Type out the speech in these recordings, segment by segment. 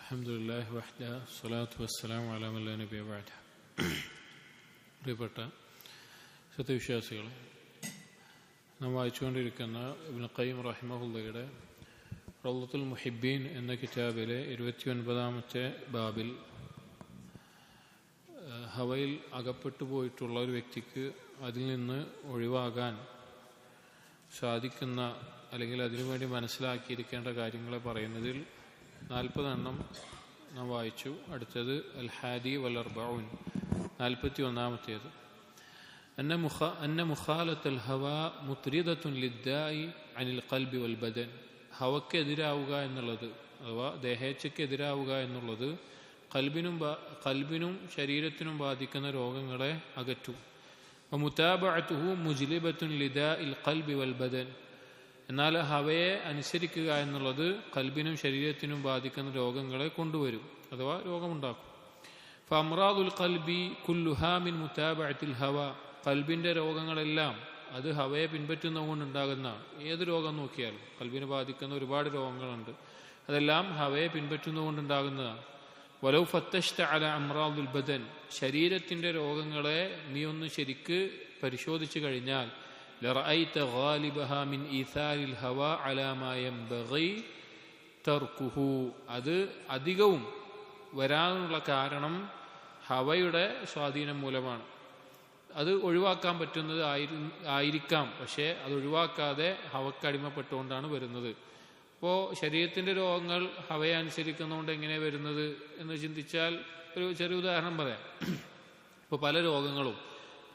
അൽഹംദുലില്ലാഹി വഹ്ദഹു വസ്സലാത്തു വസ്സലാമു അലാ മൻ ലാ നബിയ്യ ബഅദഹു. പ്രിയപ്പെട്ട സത്യവിശ്വാസികളെ, നാം വായിച്ചുകൊണ്ടിരിക്കുന്ന ഇബ്നു ഖയ്യിം റഹിമഹുള്ളയുടെ റൗളത്തുൽ മുഹിബ്ബീൻ എന്ന കിതാബിലെ 29-ാമത്തെ ബാബിൽ ഹവയിൽ അകപ്പെട്ടു പോയിട്ടുള്ള ഒരു വ്യക്തിക്ക് അതിൽ നിന്ന് ഒഴിവാകാൻ സാധിക്കുന്ന അല്ലെങ്കിൽ അതിനുവേണ്ടി മനസ്സിലാക്കിയിരിക്കേണ്ട കാര്യങ്ങളെ പറയുന്നതിൽ 40 എണ്ണം നാം വായിച്ചു. അടുത്തത് അൽ ഹാദി വൽ അർബഊൻ 41-ാമത്തേത്. അന്ന മുഖാലത്തുൽ ഹവാ മുത്രിദത്തുൻ ലിദ്ദാഇ അനിൽ ഖൽബി വൽ ബദൻ. ഹവക്കെതിരാവുക എന്നുള്ളത് അഥവാ ദേഹേച്ഛയ്ക്കെതിരാവുക എന്നുള്ളത് കൽബിനും ശരീരത്തിനും ബാധിക്കുന്ന രോഗങ്ങളെ അകറ്റും. മുതാബഅതുഹു മുജ്ലിബത്തുൻ ലിദാഇൽ ഖൽബി വൽ ബദൻ. എന്നാൽ ഹവയെ അനുസരിക്കുക എന്നുള്ളത് കൽബിനും ശരീരത്തിനും ബാധിക്കുന്ന രോഗങ്ങളെ കൊണ്ടുവരും അഥവാ രോഗമുണ്ടാക്കും. ഫഅംറാദുൽ ഖൽബി കുല്ലുഹാ മിൻ മുതാബഅത്തിൽ ഹവ. കൽബിന്റെ രോഗങ്ങളെല്ലാം അത് ഹവയെ പിൻപറ്റുന്നതുകൊണ്ടുണ്ടാകുന്ന ഏത് രോഗം നോക്കിയാലും കൽബിനെ ബാധിക്കുന്ന ഒരുപാട് രോഗങ്ങളുണ്ട്, അതെല്ലാം ഹവയെ പിൻപറ്റുന്നതുകൊണ്ടുണ്ടാകുന്നതാണ്. വലൗ ഫത്തശ്ത അല അംറാദുൽ ബദൻ. ശരീരത്തിന്റെ രോഗങ്ങളെ നീ ഒന്ന് ശരിക്ക് പരിശോധിച്ചു കഴിഞ്ഞാൽ ലറഅയ്ത ഗാലിബഹാ മിൻ ഈസാരിൽ ഹവാ അലാ മാ യൻബഗി തർക്കുഹു. അത് അധികവും വരാനുള്ള കാരണം ഹവയുടെ സ്വാധീനം മൂലമാണ്. അത് ഒഴിവാക്കാൻ പറ്റുന്നത് ആയിരിക്കാം, പക്ഷേ അത് ഒഴിവാക്കാതെ ഹവക്ക് അടിമപ്പെട്ടുകൊണ്ടാണ് വരുന്നത്. അപ്പോൾ ശരീരത്തിന്റെ രോഗങ്ങൾ ഹവയെ അനുസരിക്കുന്നതുകൊണ്ട് എങ്ങനെ വരുന്നത് എന്ന് ചിന്തിച്ചാൽ ഒരു ചെറിയ ഉദാഹരണം പറയാം. ഇപ്പോൾ പല രോഗങ്ങളും,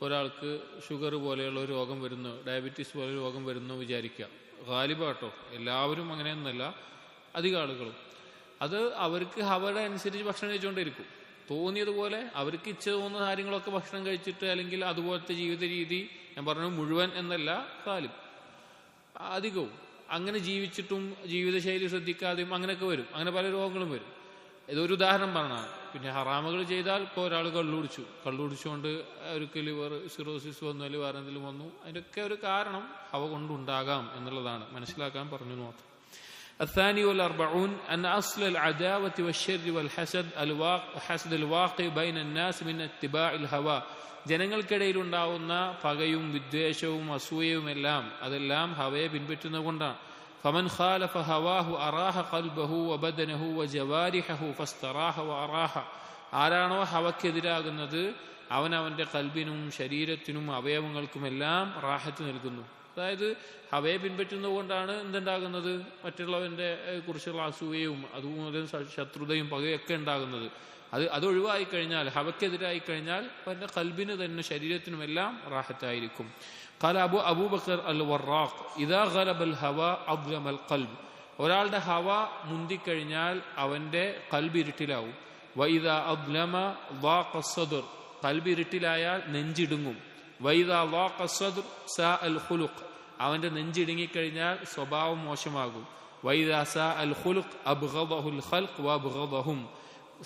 ഒരാൾക്ക് ഷുഗർ പോലെയുള്ള ഒരു രോഗം വരുന്നു, ഡയബറ്റീസ് പോലെ രോഗം വരുന്നു വിചാരിക്കുക. ഗാലിബാട്ടോ, എല്ലാവരും അങ്ങനെയൊന്നല്ല, അധികം ആളുകളും. അത് അവർക്ക് ഹവയുടെ അനുസരിച്ച് ഭക്ഷണം കഴിച്ചുകൊണ്ടിരിക്കും. തോന്നിയതുപോലെ അവർക്ക് ഇച്ഛ തോന്നുന്ന കാര്യങ്ങളൊക്കെ ഭക്ഷണം കഴിച്ചിട്ട്, അല്ലെങ്കിൽ അതുപോലത്തെ ജീവിത രീതി, ഞാൻ പറഞ്ഞു മുഴുവൻ എന്നല്ല, ഗാലിബ് അധികവും അങ്ങനെ ജീവിച്ചിട്ടും ജീവിതശൈലി ശ്രദ്ധിക്കാതെയും അങ്ങനെയൊക്കെ വരും. അങ്ങനെ പല രോഗങ്ങളും വരും. ഇതൊരു ഉദാഹരണം പറഞ്ഞാണ്. പിന്നെ ഹറാമുകൾ ചെയ്താൽ ഇപ്പോൾ ഒരാൾ കള്ളുടിച്ചുകൊണ്ട് അവർക്ക് ലിവർ സിറോസിസ് വന്നു, അല്ലെങ്കിൽ വേറെ എന്തെങ്കിലും വന്നു, അതിൻ്റെയൊക്കെ ഒരു കാരണം ഹവ കൊണ്ടുണ്ടാകാം എന്നുള്ളതാണ് മനസ്സിലാക്കാൻ പറഞ്ഞു മാത്രം. الثاني والأربعون أن أصل العداوة والشر والحسد حسد الواقع بين الناس من اتباع الهوى. ജനങ്ങൾക്കിടയിൽ ഉണ്ടാവുന്ന പകയും വിദ്വേഷവും അസൂയയും അതെല്ലാം ഹവയെ പിൻപറ്റുന്നത് കൊണ്ടാണ്. فمن خالف هواه أراح قلبه وبدنه وجوارحه فاستراح وأراح. ആരാണോ ഹവക്കെതിരാകുന്നത് അവൻ അവന്റെ കൽബിനും ശരീരത്തിനും അവയവങ്ങൾക്കുമെല്ലാം റാഹത്ത് നൽകുന്നു. അതായത് ഹവയെ പിൻപറ്റുന്നത് കൊണ്ടാണ് എന്തുണ്ടാകുന്നത്, മറ്റുള്ളവന്റെ കുറിച്ചുള്ള അസൂയയും അതുപോലെ ശത്രുതയും പകയൊക്കെ ഉണ്ടാകുന്നത്. അത് ഒഴിവായി കഴിഞ്ഞാൽ, ഹവക്കെതിരായി കഴിഞ്ഞാൽ അവന്റെ കൽബിന് തന്നെ ശരീരത്തിനുമെല്ലാം റാഹത്തായിരിക്കും. ഖാല അബൂ ബക്കർ അൽ വറാഖ് ഇദാ ഗലബൽ ഹവാ അദ്ലമൽ ഖൽബ്. ഒരാളുടെ ഹവ മുന്തിക്കഴിഞ്ഞാൽ അവന്റെ കൽബ് ഇരുട്ടിലാവും. വഇദാ അദ്ലമ ളാഖ സദ്ർ. കൽബ് ഇരുട്ടിലായാൽ നെഞ്ചിടുങ്ങും. വഇദാ ളാഖ സദ്ർ സാ അൽ ഖുലുഖ്. അവന്റെ നെഞ്ചിടുങ്ങിക്കഴിഞ്ഞാൽ സ്വഭാവം മോശമാകും. വഇദാ സാ അൽ ഖുലുഖ് അബ്ഗദഹുൽ ഖൽഖ് വഅബ്ഗദഹും.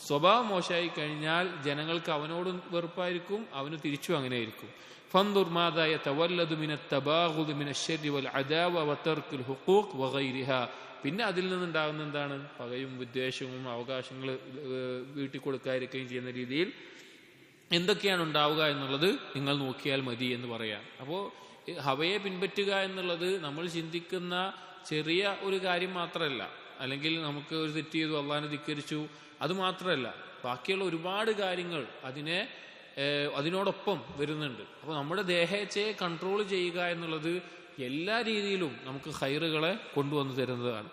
സ്വഭാവം മോശമായി കഴിഞ്ഞാൽ ജനങ്ങൾക്ക് അവനോടും വെറുപ്പായിരിക്കും, അവന് തിരിച്ചു അങ്ങനെയായിരിക്കും. ഫൻദുർ മാദാ യതവല്ലദു മിനത് തബാഗുദ് മിനശ് ശർരി വൽ അദാവ വതർക്കുൽ ഹുഖൂഖ് വഗൈരിഹാ. പിന്നെ അതിൽ നിന്നുണ്ടാകുന്ന എന്താണ്, പകയും വിദ്വേഷവും അവകാശങ്ങൾ വീട്ടിൽ കൊടുക്കാതിരിക്കുകയും ചെയ്യുന്ന രീതിയിൽ എന്തൊക്കെയാണ് ഉണ്ടാവുക എന്നുള്ളത് നിങ്ങൾ നോക്കിയാൽ മതി എന്ന് പറയാം. അപ്പോൾ ഹവയെ പിൻപറ്റുക എന്നുള്ളത് നമ്മൾ ചിന്തിക്കുന്ന ചെറിയ ഒരു കാര്യം മാത്രമല്ല, അല്ലെങ്കിൽ നമുക്ക് ഒരു തെറ്റ് ചെയ്തു അള്ളാഹിനെ ധിക്കരിച്ചു അത് മാത്രമല്ല, ബാക്കിയുള്ള ഒരുപാട് കാര്യങ്ങൾ അതിനോടൊപ്പം വരുന്നുണ്ട്. അപ്പോൾ നമ്മുടെ ദേഹേച്ഛയെ കൺട്രോൾ ചെയ്യുക എന്നുള്ളത് എല്ലാ രീതിയിലും നമുക്ക് ഖൈറുകളെ കൊണ്ടുവന്നു തരുന്നതാണ്.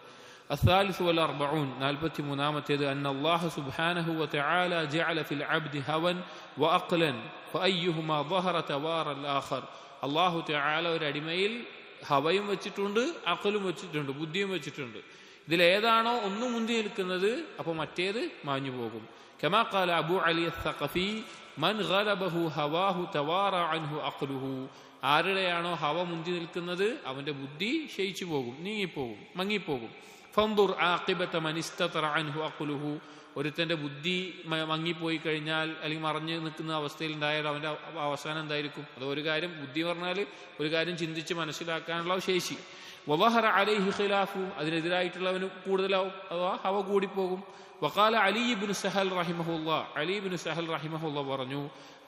അസ്സാലിസു വൽ അർബഊൻ 43-ാമത്തേത് അന്ന അല്ലാഹു സുബ്ഹാനഹു വതആല ജഅല ഫിൽ അബ്ദി ഹവൻ വഅഖ്ലൻ ഫഅയ്യുഹുമാ ളഹറ തവാറ അൽ ആഖർ. അല്ലാഹു തആല ഒരു അടിമയിൽ ഹവയും വെച്ചിട്ടുണ്ട്, അഖലും വെച്ചിട്ടുണ്ട്, ബുദ്ധിയും വെച്ചിട്ടുണ്ട്. ഇതിലേതാണോ ഒന്ന് മുന്തി നിൽക്കുന്നത് അപ്പോൾ മറ്റേത് മാഞ്ഞു പോകും. കമാ ഖാല അബൂ അലി അസ്സഖഫി മൻ ഗലബഹു ഹവാഹു തവാറ അൻഹു അഖ്ലുഹു. ആരുടെയാണോ ഹവ മുന്തി നിൽക്കുന്നത് അവന്റെ ബുദ്ധി ക്ഷയിച്ചു പോകും, നീങ്ങിപ്പോകും, മങ്ങിപ്പോകും. ഫൻദുർ ആഖിബത മൻ ഇസ്തതറ അൻഹു അഖ്ലുഹു. ഒരുത്തന്റെ ബുദ്ധി മങ്ങിപ്പോയി കഴിഞ്ഞാൽ അല്ലെങ്കിൽ മറഞ്ഞു നിൽക്കുന്ന അവസ്ഥയിൽ ഉണ്ടായാൽ അവന്റെ അവസാനം എന്തായിരിക്കും? അത് ഒരു കാര്യം, ബുദ്ധി പറഞ്ഞാൽ ഒരു കാര്യം ചിന്തിച്ച് മനസ്സിലാക്കാനുള്ള ശേഷി. വളഹറ അലൈഹി ഖിലാഫു, അതിനെതിരായിട്ടുള്ളവന് കൂടുതലാവും, അഥവാ ഹവ കൂടിപ്പോകും. വഖാല അലി ഇബ്നു സഹൽ റഹിമഹുല്ലാ, അലി ഇബ്നു സഹൽ റഹിമഹുല്ലാ പറഞ്ഞു,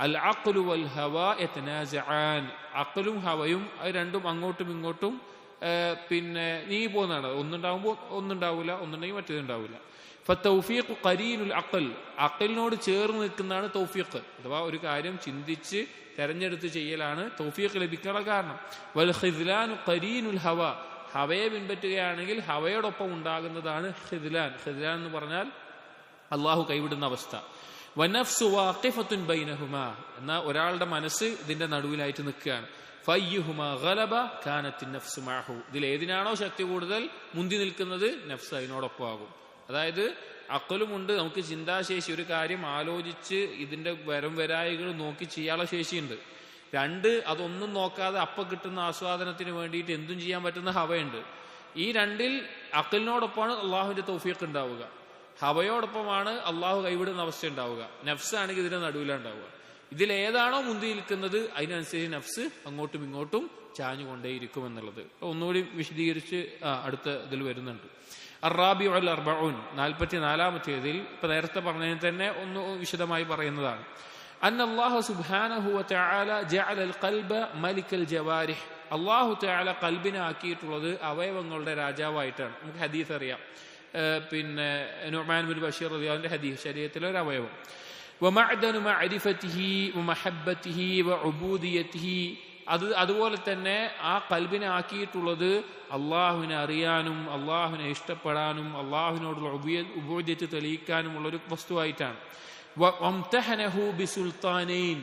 അൽ അഖ്ലു വൽ ഹവാ യതനാസഅൻ, അഖ്ലും ഹവയും അത് രണ്ടും അങ്ങോട്ടും ഇങ്ങോട്ടും നീങ്ങി പോകുന്നതാണ്. ഒന്നുണ്ടാവുമ്പോൾ ഒന്നുണ്ടാവില്ല, ഒന്നുണ്ടെങ്കിൽ മറ്റേതുണ്ടാവില്ല. ഫത്തൗഫീഖ് ഖരീനുൽ അഖൽ, അഖലിനോട് ചേർന്ന് നിൽക്കുന്നതാണ് തൗഫീഖ്, അഥവാ ഒരു കാര്യം ചിന്തിച്ച് തെരഞ്ഞെടുത്ത് ചെയ്യലാണ് തൗഫീഖ് ലഭിക്കാനുള്ള കാരണം. വൽ ഖിദ്ലാനു ഖരീനുൽ ഹവ, ഹവയെ പിൻപറ്റുകയാണെങ്കിൽ ഹവയോടൊപ്പം ഉണ്ടാകുന്നതാണ് ഖിദ്ലാൻ. ഖിദ്ലാൻ എന്ന് പറഞ്ഞാൽ അള്ളാഹു കൈവിടുന്ന അവസ്ഥ. വനഫ്സു വാഖിഫത്തുൻ ബൈനഹുമാ, എന്നാൽ ഒരാളുടെ മനസ്സ് ഇതിന്റെ നടുവിലായിട്ട് നിൽക്കുകയാണ്. ഫയ്യുഹുമാ ഗലബ കാനത്തിൻ നഫ്സു മഅഹു, ഇതിൽ ഏതിനാണോ ശക്തി കൂടുതൽ മുന്തി നിൽക്കുന്നത് നഫ്സ് അതിനോടൊപ്പം ആകും. അതായത് അഖലുമുണ്ട്, നമുക്ക് ചിന്താശേഷി, ഒരു കാര്യം ആലോചിച്ച് ഇതിന്റെ വരായികൾ നോക്കി ചെയ്യാനുള്ള ശേഷിയുണ്ട്. രണ്ട്, അതൊന്നും നോക്കാതെ അപ്പ കിട്ടുന്ന ആസ്വാദനത്തിന് വേണ്ടിയിട്ട് എന്തും ചെയ്യാൻ പറ്റുന്ന ഹവയുണ്ട്. ഈ രണ്ടിൽ അഖലിനോടൊപ്പമാണ് അള്ളാഹുവിന്റെ തൗഫീഖ് ഉണ്ടാവുക, ഹവയോടൊപ്പമാണ് അള്ളാഹു കൈവിടുന്ന അവസ്ഥ ഉണ്ടാവുക. നഫ്സ് ആണെങ്കിൽ ഇതിന്റെ നടുവിലുണ്ടാവുക. ഇതിലേതാണോ മുന്തി നിൽക്കുന്നത് അതിനനുസരിച്ച് നഫ്സ് അങ്ങോട്ടും ഇങ്ങോട്ടും ചാഞ്ഞുകൊണ്ടേയിരിക്കും എന്നുള്ളത് ഒന്നുകൂടി വിശദീകരിച്ച് അടുത്ത ഇതിൽ വരുന്നുണ്ട്. അർറാബിഉ അൽ അർബഊൻ, 44-ാമത്തേതിൽ ഇപ്പൊ നേരത്തെ പറഞ്ഞതിന് തന്നെ ഒന്ന് വിശദമായി പറയുന്നതാണ്. അന്നല്ലാഹു സുബ്ഹാനഹു വതആല ജഅല അൽ ഖൽബ മലിക്കൽ ജവാരിഹ്, അല്ലാഹു തആല ഖൽബിനെ ആക്കിയിട്ടുള്ളത് അവയവങ്ങളുടെ രാജാവായിട്ടാണ്. നമുക്ക് ഹദീസ് അറിയാം, നുഅ്മാൻ ബിൻ ബഷീർ റളിയല്ലാഹു അൻഹു ഹദീസ്, ശരീഅത്തിലെ ഒരു അവയവം. വമഅദനു മഅരിഫതിഹി വമഹബ്ബതിഹി വഉബൂദിയതിഹി, അതുപോലെ തന്നെ ആ ഖൽബിനെ ആക്കിയിട്ടുള്ളത് അള്ളാഹുവിനെ അറിയാനും അള്ളാഹുവിനെ ഇഷ്ടപ്പെടാനും അള്ളാഹുവിനോടുള്ള ഉബൂദിയത്ത് തെളിയിക്കാനുമുള്ള ഒരു വസ്തുവായിട്ടാണ്. വംതഹനഹു ബിസുൽത്താനൈൻ,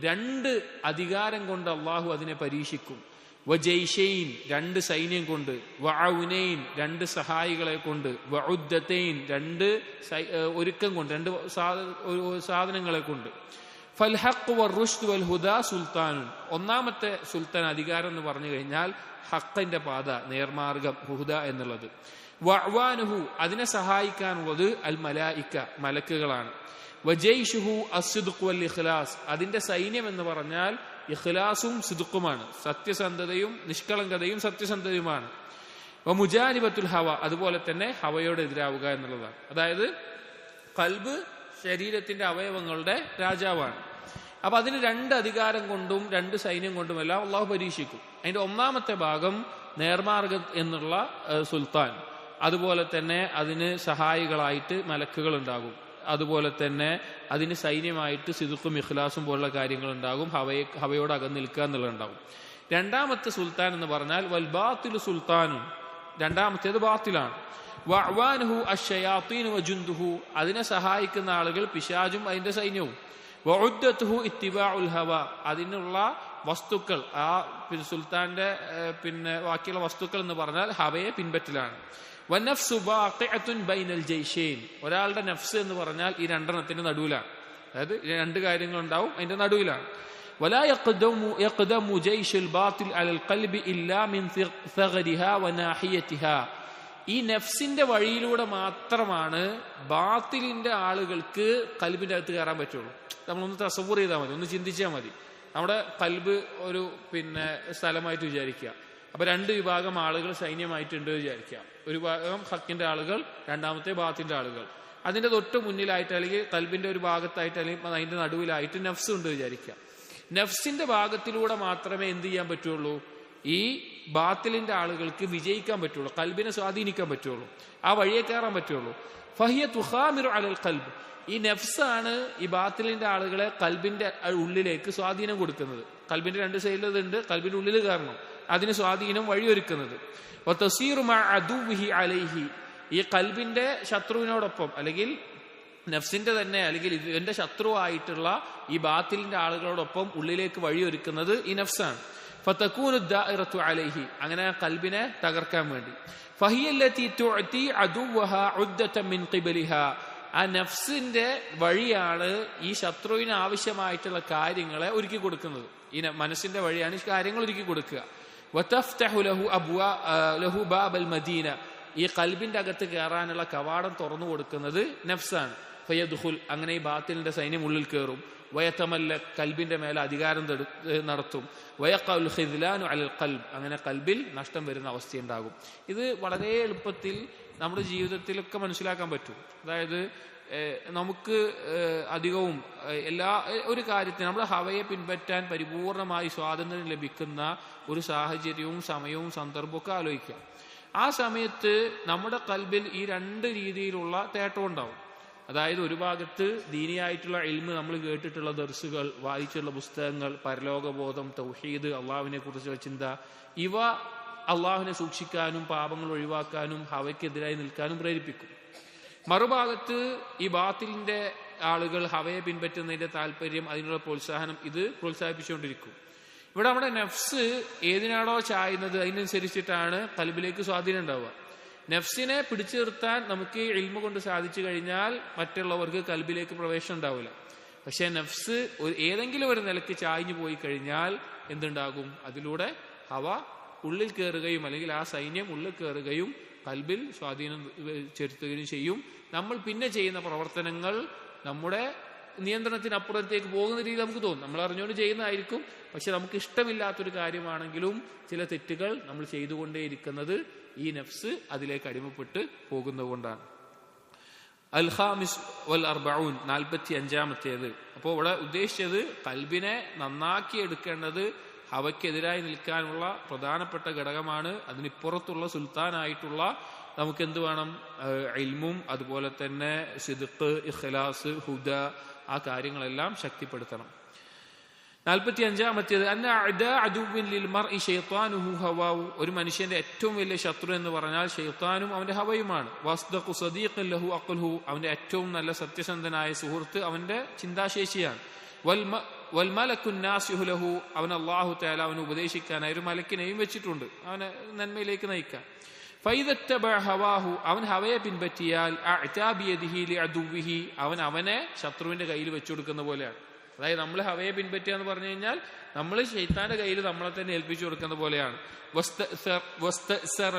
രണ്ട് അധികാരം കൊണ്ട് അള്ളാഹു അതിനെ പരീക്ഷിക്കും. വജൈഷൈൻ, രണ്ട് സൈന്യം കൊണ്ട്. വഅൗനൈൻ, രണ്ട് സഹായികളെ കൊണ്ട്. വഉദ്ദതൈൻ, രണ്ട് ഒരുക്കം കൊണ്ട്, രണ്ട് സാധനങ്ങളെ കൊണ്ട്. ഫൽഹഖ് വറുഷ്ദ് വൽഹുദാ സുൽത്താനുൻ, ഒന്നാമത്തെ സുൽത്താൻ അധികാരം എന്ന് പറഞ്ഞു കഴിഞ്ഞാൽ ഹഖിന്റെ പാത, നേർമാർഗം, ഹുദ എന്നുള്ളത്. വഅവാനുഹു, അതിനെ സഹായിക്കാനുള്ളത് അൽ മലായിക, മലക്കുകളാണ്. വജൈഷുഹു അസ്ദിഖ് വൽ ഇഖ്ലാസ്, അതിന്റെ സൈന്യം എന്ന് പറഞ്ഞാൽ ഇഖ്ലാസും സിദ്ഖുമാണ്, സത്യസന്ധതയും നിഷ്കളങ്കതയും സത്യസന്ധതയുമാണ്. വമുജാനിബത്തുൽ ഹവ, അതുപോലെ തന്നെ ഹവയോട് എതിരാവുക എന്നുള്ളതാണ്. അതായത് ഖൽബ് ശരീരത്തിന്റെ അവയവങ്ങളുടെ രാജാവാണ്. അപ്പൊ അതിന് രണ്ട് അധികാരം കൊണ്ടും രണ്ട് സൈന്യം കൊണ്ടുമെല്ലാം അള്ളാഹു പരീക്ഷിക്കും. അതിന്റെ ഒന്നാമത്തെ ഭാഗം നേർമാർഗം എന്നുള്ള സുൽത്താൻ, അതുപോലെ തന്നെ അതിന് സഹായികളായിട്ട് മലക്കുകൾ ഉണ്ടാകും, അതുപോലെ തന്നെ അതിന് സൈന്യമായിട്ട് സിദ്ഖും ഇഖ്ലാസും പോലുള്ള കാര്യങ്ങൾ ഉണ്ടാകും, ഹവയോട് അകന്ന് നിൽക്കുക എന്നുള്ളതുണ്ടാകും. രണ്ടാമത്തെ സുൽത്താൻ എന്ന് പറഞ്ഞാൽ വൽ ബാത്തിലു സുൽത്താനും, രണ്ടാമത്തേത് ബാത്തിലാണ്. വഅവാനുഹു അശ്ശയാത്തീനു വജുൻദുഹു, അതിനെ സഹായിക്കുന്ന ആളുകൾ പിശാചും അതിന്റെ സൈന്യവും. വഉദ്ദതുഹു ഇത്തിബാഉൽ ഹവ, അതിനുള്ള വസ്തുക്കൾ, ആ സുൽത്താന്റെ ബാക്കിയുള്ള വസ്തുക്കൾ എന്ന് പറഞ്ഞാൽ ഹവയെ പിൻപറ്റലാണ്. വനഫ്സു ബാഖിഅത്തുൻ ബൈനൽ ജൈഷൈൻ, ഒരാളുടെ നഫ്സ് എന്ന് പറഞ്ഞാൽ ഈ രണ്ടെണ്ണത്തിന്റെ നടുവിലാണ്. അതായത് രണ്ട് കാര്യങ്ങൾ ഉണ്ടാവും, അതിന്റെ നടുവിലാണ്. വലാ യഖ്ദമു ജൈഷുൽ ബാത്തിൽ അലൽ ഖൽബി ഇല്ലാ മിൻ സഗരിഹാ വനാഹിയതിഹാ, ഈ നഫ്സിന്റെ വഴിയിലൂടെ മാത്രമാണ് ബാത്തിലിന്റെ ആളുകൾക്ക് കൽബിന്റെ അകത്ത് കയറാൻ പറ്റുള്ളൂ. നമ്മളൊന്ന് തസവ്വുർ ചെയ്താൽ മതി, ഒന്ന് ചിന്തിച്ചാൽ മതി. നമ്മുടെ കൽബ് ഒരു സ്ഥലമായിട്ട് വിചാരിക്കുക. അപ്പൊ രണ്ട് വിഭാഗം ആളുകൾ സൈന്യമായിട്ടുണ്ട് വിചാരിക്കുക. ഒരു ഭാഗം ഹക്കിന്റെ ആളുകൾ, രണ്ടാമത്തെ ബാത്തിന്റെ ആളുകൾ. അതിന്റെ തൊട്ട് മുന്നിലായിട്ട് അല്ലെങ്കിൽ കൽബിന്റെ ഒരു ഭാഗത്തായിട്ട് അല്ലെങ്കിൽ അതിന്റെ നടുവിലായിട്ട് നഫ്സ് ഉണ്ട് വിചാരിക്കുക. നഫ്സിന്റെ ഭാഗത്തിലൂടെ മാത്രമേ എന്ത് ചെയ്യാൻ പറ്റുള്ളൂ, ഈ ബാത്തിലിന്റെ ആളുകൾക്ക് വിജയിക്കാൻ പറ്റുള്ളൂ, കൽബിനെ സ്വാധീനിക്കാൻ പറ്റുള്ളൂ, ആ വഴിയെ കയറാൻ പറ്റുള്ളൂ. ഫഹിയ തുഖാമിറു അലൽ ഖൽബ്, ഈ നഫ്സാണ് ഈ ബാത്തിലിന്റെ ആളുകളെ കൽബിന്റെ ഉള്ളിലേക്ക് സ്വാധീനം കൊടുക്കുന്നത്. കൽബിന്റെ രണ്ട് സൈഡിലുണ്ട്, കൽബിന്റെ ഉള്ളിൽ കയറണം, അതിന് സ്വാധീനം വഴിയൊരുക്കുന്നത്. വതസീറു മഅ അദുവിഹി അലൈഹി, ഈ കൽബിന്റെ ശത്രുവിനോടൊപ്പം അല്ലെങ്കിൽ നഫ്സിന്റെ തന്നെ അല്ലെങ്കിൽ ഇതിന്റെ ശത്രുവായിട്ടുള്ള ഈ ബാത്തിലിന്റെ ആളുകളോടൊപ്പം ഉള്ളിലേക്ക് വഴിയൊരുക്കുന്നത് ഈ നഫ്സാണ്. ഫതകൂനു ദാഇറതു അലൈഹി, അങ്ങനെ കൽബിനെ തകർക്കാൻ വേണ്ടി. ഫഹിയല്ലതി തുഅതി അദുവഹാ ഉദ്ദത മിൻ ഖിബലിഹാ, ആ നഫ്സിന്റെ വഴിയാണ് ഈ ശത്രുവിന് ആവശ്യമായിട്ടുള്ള കാര്യങ്ങളെ ഒരുക്കി കൊടുക്കുന്നത്. ഈ മനസ്സിന്റെ വഴിയാണ് ഈ കാര്യങ്ങൾ ഒരുക്കി കൊടുക്കുക. വതഫ്തഹു ലഹു ബാബൽ മദീന, ഈ കൽബിന്റെ അകത്ത് കയറാനുള്ള കവാടം തുറന്നു കൊടുക്കുന്നത് നഫ്സാണ്. ഫയദ്ഖുൽ, അങ്ങനെ ഈ ബാത്തിലിന്റെ സൈന്യം ഉള്ളിൽ കയറും. വയതമല്ല, കൽബിന്റെ മേലെ അധികാരം നടത്തും. വയഖഉൽ ഖിദ്ലാനു അലൽ ഖൽബ്, അങ്ങനെ കൽബിൽ നഷ്ടം വരുന്ന അവസ്ഥയുണ്ടാകും. ഇത് വളരെ എളുപ്പത്തിൽ നമ്മുടെ ജീവിതത്തിലൊക്കെ മനസ്സിലാക്കാൻ പറ്റും. അതായത് നമുക്ക് അധികവും ഒരു കാര്യത്തിന് നമ്മുടെ ഹവയെ പിൻപറ്റാൻ പരിപൂർണമായി സ്വാതന്ത്ര്യം ലഭിക്കുന്ന ഒരു സാഹചര്യവും സമയവും സന്ദർഭവും ഒക്കെ ആലോചിക്കാം. ആ സമയത്ത് നമ്മുടെ കൽബിൽ ഈ രണ്ട് രീതിയിലുള്ള തേട്ടം ഉണ്ടാവും. അതായത് ഒരു ഭാഗത്ത് ദീനിയായിട്ടുള്ള ഇൽമ്, നമ്മൾ കേട്ടിട്ടുള്ള ദർസുകൾ, വായിച്ചുള്ള പുസ്തകങ്ങൾ, പരലോകബോധം, തൗഹീദ്, അള്ളാഹുവിനെ കുറിച്ചുള്ള ചിന്ത, ഇവ അള്ളാഹുവിനെ സൂക്ഷിക്കാനും പാപങ്ങൾ ഒഴിവാക്കാനും ഹവയ്ക്കെതിരായി നിൽക്കാനും പ്രേരിപ്പിക്കും. മറുഭാഗത്ത് ഈ ബാത്തിലിന്റെ ആളുകൾ ഹവയെ പിൻപറ്റുന്നതിന്റെ താല്പര്യം, അതിനുള്ള പ്രോത്സാഹനം, ഇത് പ്രോത്സാഹിപ്പിച്ചുകൊണ്ടിരിക്കും. ഇവിടെ നമ്മുടെ നഫ്സ് ഏതിനാണോ ചായുന്നത് അതിനനുസരിച്ചിട്ടാണ് കൽബിലേക്ക് സ്വാധീനം ഉണ്ടാവുക. നഫ്സിനെ പിടിച്ചു നിർത്താൻ നമുക്ക് ഇൽമ കൊണ്ട് സാധിച്ചു കഴിഞ്ഞാൽ മറ്റുള്ളവർക്ക് കൽബിലേക്ക് പ്രവേശനം ഉണ്ടാവില്ല. പക്ഷെ നഫ്സ് ഏതെങ്കിലും ഒരു നിലയ്ക്ക് ചായ്ഞ്ഞു പോയി കഴിഞ്ഞാൽ എന്തുണ്ടാകും? അതിലൂടെ ഹവ ഉള്ളിൽ കയറുകയും അല്ലെങ്കിൽ ആ സൈന്യം ഉള്ളിൽ കയറുകയും കൽബിൽ സ്വാധീനം ചെലുത്തുകയും ചെയ്യും. നമ്മൾ പിന്നെ ചെയ്യുന്ന പ്രവർത്തനങ്ങൾ നമ്മുടെ നിയന്ത്രണത്തിനപ്പുറത്തേക്ക് പോകുന്ന രീതി നമുക്ക് തോന്നും. നമ്മൾ അറിഞ്ഞുകൊണ്ട് ചെയ്യുന്നതായിരിക്കും, പക്ഷെ നമുക്ക് ഇഷ്ടമില്ലാത്തൊരു കാര്യമാണെങ്കിലും ചില തെറ്റുകൾ നമ്മൾ ചെയ്തുകൊണ്ടേയിരിക്കുന്നത് ഈ നഫ്സ് അതിലേക്ക് അടിമപ്പെട്ട് പോകുന്നതുകൊണ്ടാണ്. അൽ ഖാമിസ് വൽ അർബഊൻ, 45-ാമത്തേത്. അപ്പോൾ ഇവിടെ ഉദ്ദേശിച്ചത് കൽബിനെ നന്നാക്കി എടുക്കേണ്ടത് ഹവയ്ക്കെതിരായി നിൽക്കാനുള്ള പ്രധാനപ്പെട്ട ഘടകമാണ്. അതിനിപ്പുറത്തുള്ള സുൽത്താനായിട്ടുള്ള നമുക്ക് എന്ത് വേണം? ഇൽമും അതുപോലെ തന്നെ സിദ്ഖ്, ഇഖ്ലാസ്, ഹുദ, ആ കാര്യങ്ങളെല്ലാം ശക്തിപ്പെടുത്തണം. 45-ാമത്തേത് അന്ന അഅദാ അദുവ്വിൻ ലിൽ മർഇ ശൈത്താനുഹു ഹവാഉ, ഒരു മനുഷ്യന്റെ ഏറ്റവും വലിയ ശത്രു എന്ന് പറഞ്ഞാൽ ശൈത്താനും അവന്റെ ഹവയുമാണ്. വസ്ദഖു സദീഖൻ ലഹു അഖ്ലുഹു, അവന്റെ ഏറ്റവും നല്ല സത്യസന്ധനായ സുഹൃത്ത് അവന്റെ ചിന്താശേഷിയാണ്. വൽ മലക്കു നാസിഹു ലഹു, അവൻ അല്ലാഹു തആല അവനെ ഉപദേശിക്കാനായി ഒരു മലക്കിനെയും വെച്ചിട്ടുണ്ട്, അവനെ നന്മയിലേക്ക് നയിക്കാൻ. ഫൈദത്തബഅ ഹവാഹു, അവൻ ഹവയെ പിൻപറ്റിയാൽ അഅതാ ബിയദിഹി ലിഅദുവ്വിഹി, അവനെ ശത്രുവിന്റെ കയ്യിൽ വെച്ചു കൊടുക്കുന്ന പോലെയാണ്. അതായത് നമ്മൾ ഹവയെ പിൻപറ്റുക എന്ന് പറഞ്ഞു കഴിഞ്ഞാൽ നമ്മൾ ശൈത്താന്റെ കയ്യിൽ നമ്മളെ തന്നെ ഏൽപ്പിച്ചു കൊടുക്കുന്ന പോലെയാണ്.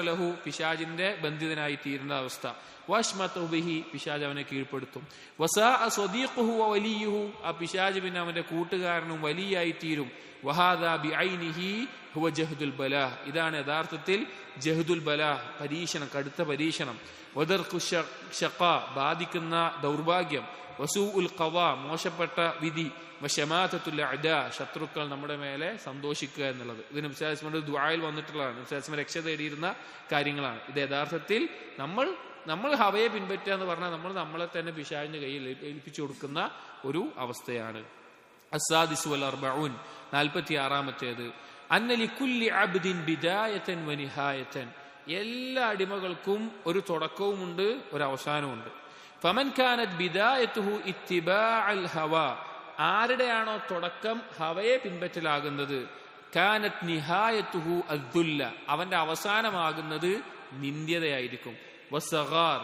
ലഹു, പിശാചിന്റെ ബന്ധിതനായി തീരുന്ന അവസ്ഥ. വശ്മതു ബിഹി, പിശാച് അവനെ കീഴ്പ്പെടുത്തും. വസാഅ സ്വദീഖുഹു വവലിയുഹു, ആ പിശാച് പിന്നെ അവന്റെ കൂട്ടുകാരനും വലിയായി തീരും. വഹാദാ ബിഐനിഹി ഹുവ ജഹ്ദുൽ ബലാഹ്, ഇതാണ് യഥാർത്ഥത്തിൽ ജഹ്ദുൽ ബലാഹ്, പരീക്ഷണം, കടുത്ത പരീക്ഷണം. വദർഖു ഷഖാ, ബാധിക്കുന്ന ദൗർഭാഗ്യം. വസൂഉൽ ഖദാ, മോശപ്പെട്ട വിധി. വശമാതത്തുൽ അഅദാ, ശത്രുക്കൾ നമ്മുടെ മേലെ സന്തോഷിക്കുക എന്നുള്ളത്. ഇത് നബി സല്ലല്ലാഹു അലൈഹി വസല്ലം ദുആയിൽ വന്നിട്ടുള്ളതാണ്. നബി സല്ലല്ലാഹു അലൈഹി വസല്ലം രക്ഷ തേടിയിരുന്ന കാര്യങ്ങളാണ്. ഇത് യഥാർത്ഥത്തിൽ നമ്മൾ ഹവയെ പിൻപറ്റുക എന്ന് പറഞ്ഞാൽ നമ്മൾ നമ്മളെ തന്നെ പിശാചിന്റെ കയ്യിൽ ഏൽപ്പിച്ചു കൊടുക്കുന്ന ഒരു അവസ്ഥയാണ്. അസ്സാദിസു വൽ അർബഊൻ, 46-ാമത്തേത് അന്ന ലികുല്ലി അബ്ദിൻ ബിദായതൻ വനിഹായതൻ, എല്ലാ അടിമകൾക്കും ഒരു തുടക്കവുമുണ്ട്, ഒരു അവസാനവുമുണ്ട്. ഫമൻ കാനത് ബിദായതുഹു ഇത്തിബാഅൽ ഹവാ, ആരുടെയാണോ തുടക്കം ഹവയെ പിൻപറ്റലാകുന്നത്, കാനത് നിഹായതുഹു അദ്ദുല്ല, അവന്റെ അവസാനമാകുന്നത് നിന്ദ്യതയായിരിക്കും. വസഗാർ,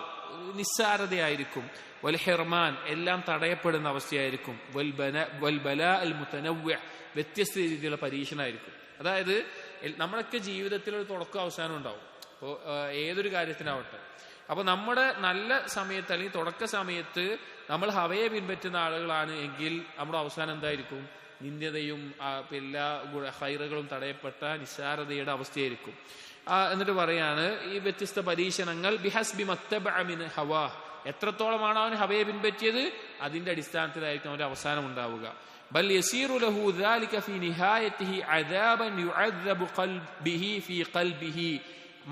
നിസ്സാരതയായിരിക്കും. വൽ ഹിർമാൻ, എല്ലാം തടയപ്പെടുന്ന അവസ്ഥയായിരിക്കും. വൽ ബലാ അൽ മുതനവ്വി, വ്യത്യസ്ത രീതിയിലുള്ള പരീക്ഷണമായിരിക്കും. അതായത് നമ്മളൊക്കെ ജീവിതത്തിൽ ഒരു തുടക്കം അവസാനം ഉണ്ടാവും. അപ്പോൾ ഏതൊരു കാര്യത്തിനാവട്ടെ. അപ്പൊ നമ്മുടെ നല്ല സമയത്ത് അല്ലെങ്കിൽ തുടക്ക സമയത്ത് നമ്മൾ ഹവയെ പിൻപറ്റുന്ന ആളുകളാണ് എങ്കിൽ നമ്മുടെ അവസാനം എന്തായിരിക്കും? നിന്ദ്യതയും എല്ലാ ഹൈറുകളും തടയപ്പെട്ട നിസ്സാരതയുടെ അവസ്ഥയായിരിക്കും. എന്നിട്ട് പറയാണ് ഈ വ്യത്യസ്ത പരീക്ഷണങ്ങൾ ബിഹസ്ബി മത്തബഅ മിൻ ഹവാ, എത്രത്തോളമാണ് അവൻ ഹവയെ പിൻപറ്റിയത് അതിന്റെ അടിസ്ഥാനത്തിലായിരിക്കും അവന്റെ അവസാനം ഉണ്ടാവുക. ബൽ യസീറു ലഹു ദാലിക ഫീ നിഹായതിഹി അദാബൻ യുഅദ്ദബു ഖൽബിഹി ഫീ ഖൽബിഹി,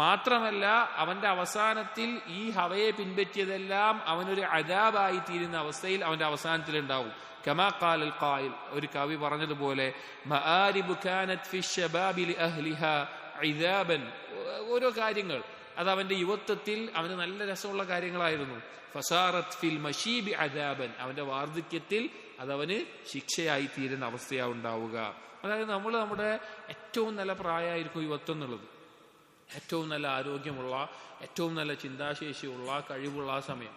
മാത്രമല്ല അവന്റെ അവസാനത്തിൽ ഈ ഹവയെ പിൻപറ്റിയതെല്ലാം അവനൊരു അദാബായി തീരുന്ന അവസ്ഥയിൽ അവന്റെ അവസാനത്തിൽ ഉണ്ടാവും. കമാ ഖാലൽ ഖായിൽ, ഒരു കവി പറഞ്ഞതുപോലെ മആരിബു കാനത് ഫി ശബാബി ലിഅഹ്ലിഹാ ഇദാബൻ, ഓരോ കാര്യങ്ങൾ അത് അവന്റെ യുവത്വത്തിൽ അവന് നല്ല രസമുള്ള കാര്യങ്ങളായിരുന്നു. ഫസാറത് ഫിൽ മശീബി അദാബൻ, അവന്റെ വാർദ്ധക്യത്തിൽ അതവന് ശിക്ഷയായി തീരുന്ന അവസ്ഥയാണ് ഉണ്ടാവുക. അതായത് നമ്മുടെ ഏറ്റവും നല്ല പ്രായമായിരിക്കും യുവത്വം എന്നുള്ളത്. ഏറ്റവും നല്ല ആരോഗ്യമുള്ള, ഏറ്റവും നല്ല ചിന്താശേഷിയുള്ള, കഴിവുള്ള ആ സമയം.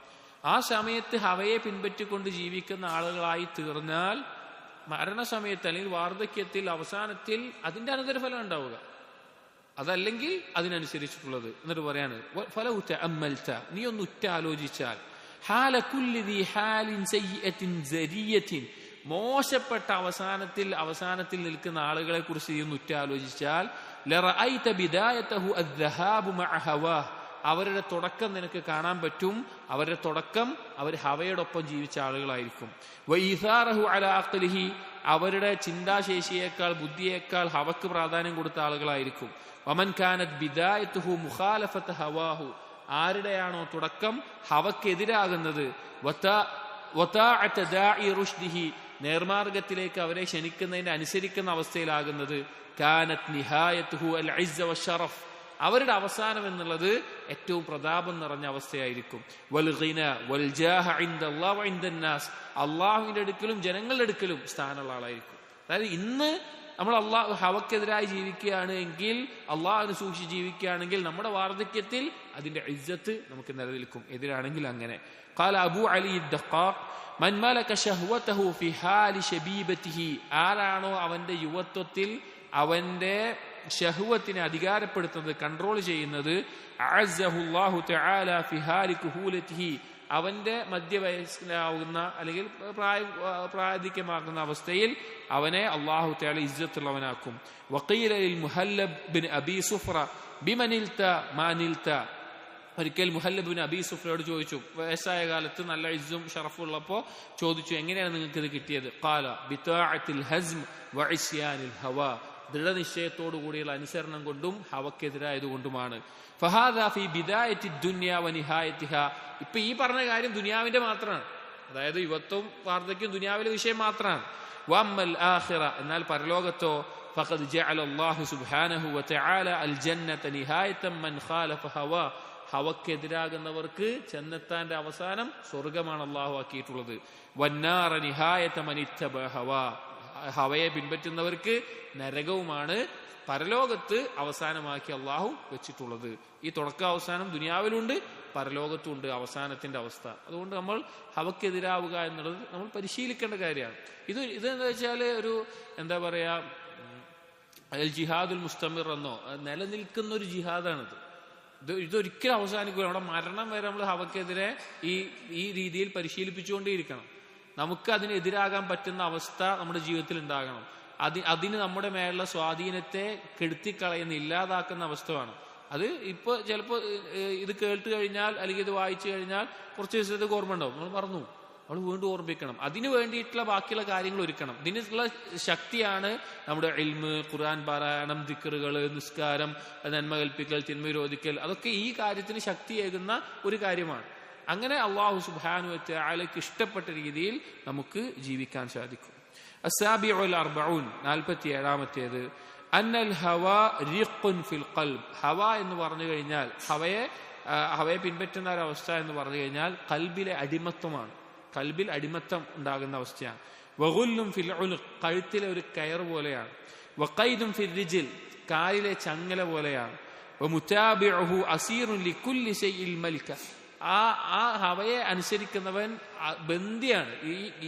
ആ സമയത്ത് ഹവയെ പിൻപറ്റിക്കൊണ്ട് ജീവിക്കുന്ന ആളുകളായി തീർന്നാൽ മരണസമയത്ത് അല്ലെങ്കിൽ വാർദ്ധക്യത്തിൽ അവസാനത്തിൽ അതിന്റെ അനന്തരഫലം ഉണ്ടാവുക. അതല്ലെങ്കിൽ അതിനനുസരിച്ചിട്ടുള്ളത്. എന്നിട്ട് പറയാണ് ഫലൗ തഅമ്മൽത, നീ ഒന്ന് ഉറ്റാലോചിച്ചാൽ, ഹാല കുല്ലി ദി ഹാലിൻ സയ്യിഅത്തിൻ സരിയത്തിൻ, മോശപ്പെട്ട അവസാനത്തിൽ നിൽക്കുന്ന ആളുകളെ കുറിച്ച് നീ ഒന്ന് ഉറ്റാലോചിച്ചാൽ, ലറഅയ്ത ബിദായതഹു അദ്ദഹാബു മഅ ഹവാഹ്, അവരുടെ തുടക്കം നിനക്ക് കാണാൻ പറ്റും. അവരുടെ തുടക്കം അവർ ഹവയോടൊപ്പം ജീവിച്ച ആളുകളായിരിക്കും. വഇസാറഹു അലാ അഖ്ലിഹി, അവരുടെ ചിന്താശേഷിയേക്കാൾ ബുദ്ധിയേക്കാൾ ഹവക്ക് പ്രാധാന്യം കൊടുത്ത ആളുകളായിരിക്കും. വമൻ കാനത് ബിദായതുഹു മുഖാലഫത ഹവാഹു, ആരുടെയാണോ തുടക്കം ഹവക്കെതിരാകുന്നത്, വതാഅത ദാഇ റുഷ്ദിഹി, നേർമാർഗത്തിലേക്ക് അവരെ ക്ഷണിക്കുന്നതിന് അനുസരിക്കുന്ന അവസ്ഥയിലാകുന്നത്, കാനത് നിഹായതുഹു അൽ ഇസ്സ വശറഫ്, അവരുടെ അവസാനം എന്നുള്ളത് ഏറ്റവും പ്രതാപം നിറഞ്ഞ അവസ്ഥയായിരിക്കും. വൽ ഗിന വൽ ജാഹ ഇൻദല്ലാഹി വഇൻദന്നാസ്, അല്ലാഹുവിന്റെ അടുക്കലും ജനങ്ങളുടെ അടുക്കലും സ്ഥാനമുള്ള ആളായിരിക്കും. അതായത് ഇന്ന് നമ്മൾ ഹവക്കെതിരായി ജീവിക്കുകയാണ് എങ്കിൽ, അള്ളാഹുവിനെ സൂക്ഷിച്ച് ജീവിക്കുകയാണെങ്കിൽ നമ്മുടെ വാർദ്ധക്യത്തിൽ അതിന്റെ ഇസ്സത്ത് നമുക്ക് നിലനിൽക്കും. എതിരാണെങ്കിൽ അങ്ങനെ. ഖാല അബൂ അലി അദ്ദഖാഖ്, മൻ മലക ശഹ്വതഹു ഫി ഹാലി ശബീബതിഹി, ആരാണോ അവന്റെ യുവത്വത്തിൽ അവന്റെ ഷഹ്വത്തിനെ അധികാരപ്പെടുത്തുന്നത്, കൺട്രോൾ ചെയ്യുന്നത്, അഅസ്സഹുല്ലാഹു തആല ഫി ഹാലി കുഹൂലതിഹി, അവന്റെ മധ്യവയസ്കനാവുന്ന അല്ലെങ്കിൽ പ്രായാധിക്യമാകുന്ന അവസ്ഥയിൽ അവനെ അല്ലാഹു തആല ഇസ്സത്തുള്ളവനാക്കും. വഖീല ലിൽ മുഹല്ലബ് ബിൻ അബീ സുഫ്ര ബിമനിൽത മാനിൽത, ഒരിക്കൽ മുഹല്ലബ് ബിൻ അബീ സുഫ്രയോട് ചോദിച്ചു, വയസ്സായ കാലത്ത് നല്ല ഇസ്സും ഷറഫുള്ളപ്പോൾ ചോദിച്ചു, എങ്ങനെയാണ് നിങ്ങൾക്ക് ഇത് കിട്ടിയത്? ഖാല ബിതാഅത്തിൽ ഹസ്ം വഇസ്യാനിൽ ഹവാ, ദൃഢനിശ്ചയത്തോടു കൂടിയുള്ള അനുസരണം കൊണ്ടും ഹവക്കെതിരായതുകൊണ്ടുമാണ്. ഫഹാദാ ഫി ബിദായത്തി ദുനിയ വനിഹായത്തിഹ, ഇപ്പൊ ഈ പറഞ്ഞ കാര്യം ദുനിയാവിന്റെ മാത്രമാണ്, അതായത് യുവത്വം വാർദ്ധക്യം ദുനിയാവിലെ വിഷയം മാത്രമാണ്. വഅമ്മൽ ആഖിറ, എന്നാൽ പരലോകത്തോ, ഫഖദ് ജഅല അല്ലാഹു സുബ്ഹാനഹു വതആല അൽ ജന്നത നിഹായതൻ മൻ ഖാലഫ ഹവാ, ഹവക്കെതിരാകുന്നവർക്ക് ചെന്നെത്താന്റെ അവസാനം സ്വർഗമാണ് അല്ലാഹു ആക്കിയിട്ടുള്ളത്. വന്നാറ നിഹായത മൻ ഇത്തബഅ ഹവാ, ഹവയെ പിൻപറ്റുന്നവർക്ക് നരകവുമാണ് പരലോകത്ത് അവസാനമാക്കി അള്ളാഹു വെച്ചിട്ടുള്ളത്. ഈ തുടക്ക അവസാനം ദുനിയാവിലുണ്ട്, പരലോകത്തുണ്ട് അവസാനത്തിന്റെ അവസ്ഥ. അതുകൊണ്ട് നമ്മൾ ഹവക്കെതിരാവുക എന്നുള്ളത് നമ്മൾ പരിശീലിക്കേണ്ട കാര്യമാണ്. ഇതെന്താ വെച്ചാൽ ഒരു എന്താ പറയാ, ജിഹാദുൽ മുസ്തമിർ എന്നോ നിലനിൽക്കുന്ന ഒരു ജിഹാദാണിത്. ഇതൊരിക്കലും അവസാനിക്കുക. നമ്മുടെ മരണം വരെ നമ്മൾ ഹവക്കെതിരെ ഈ രീതിയിൽ പരിശീലിപ്പിച്ചുകൊണ്ടേയിരിക്കണം. നമുക്ക് അതിനെതിരാകാൻ പറ്റുന്ന അവസ്ഥ നമ്മുടെ ജീവിതത്തിൽ ഉണ്ടാകണം. അതിന് നമ്മുടെ മേലുള്ള സ്വാധീനത്തെ കെടുത്തിക്കളയുന്ന, ഇല്ലാതാക്കുന്ന അവസ്ഥ വേണം. അത് ഇപ്പൊ ചിലപ്പോൾ ഇത് കേട്ട് കഴിഞ്ഞാൽ അല്ലെങ്കിൽ ഇത് വായിച്ചു കഴിഞ്ഞാൽ കുറച്ച് ദിവസത്തേക്ക് ഓർമ്മ ഉണ്ടാവും, നമ്മൾ മറന്നു, നമ്മൾ വീണ്ടും ഓർമ്മിക്കണം. അതിനു വേണ്ടിയിട്ടുള്ള ബാക്കിയുള്ള കാര്യങ്ങൾ ഒരുക്കണം. ഇതിനുള്ള ശക്തിയാണ് നമ്മുടെ ഇൽമ്, ഖുർആൻ പാരായണം, ദിക്റുകൾ, നിസ്കാരം, നന്മ കൽപ്പിക്കൽ, തിന്മ വിരോധിക്കൽ, അതൊക്കെ ഈ കാര്യത്തിന് ശക്തിയേകുന്ന ഒരു കാര്യമാണ്. അങ്ങനെ അല്ലാഹു സുബ്ഹാനഹു വ തആലയ്ക്ക് ഇഷ്ടപ്പെട്ട രീതിയിൽ നമുക്ക് ജീവിക്കാൻ സാധിക്കും. അസ്സാബിഉൽ അർബഊൻ, 47-ാമത്തേത്, അന്നൽ ഹവാ റിഖ്ഖുൻ ഫിൽ ഖൽബ്, ഹവ എന്ന് പറഞ്ഞു കഴിഞ്ഞാൽ ഹവയെ പിൻപറ്റുന്ന ഒരവസ്ഥ എന്ന് പറഞ്ഞു കഴിഞ്ഞാൽ ഖൽബിലെ അടിമത്വമാണ്. ഖൽബിൽ അടിമത്തം ഉണ്ടാകുന്ന അവസ്ഥയാണ്. വഗുല്ലും ഫിൽ ഉൽഖ്, കഴുത്തിലെ ഒരു കയർ പോലെയാണ്. വഖൈദുൻ ഫിൽ റിജ്ൽ, കാലിലെ ചങ്ങല പോലെയാണ്. വമുതാബിഉഹു അസീറുൻ ലികുല്ലി ശൈഇൽ മൽക, ആ ഹവയെ അനുസരിക്കുന്നവൻ ബന്ധിയാണ്.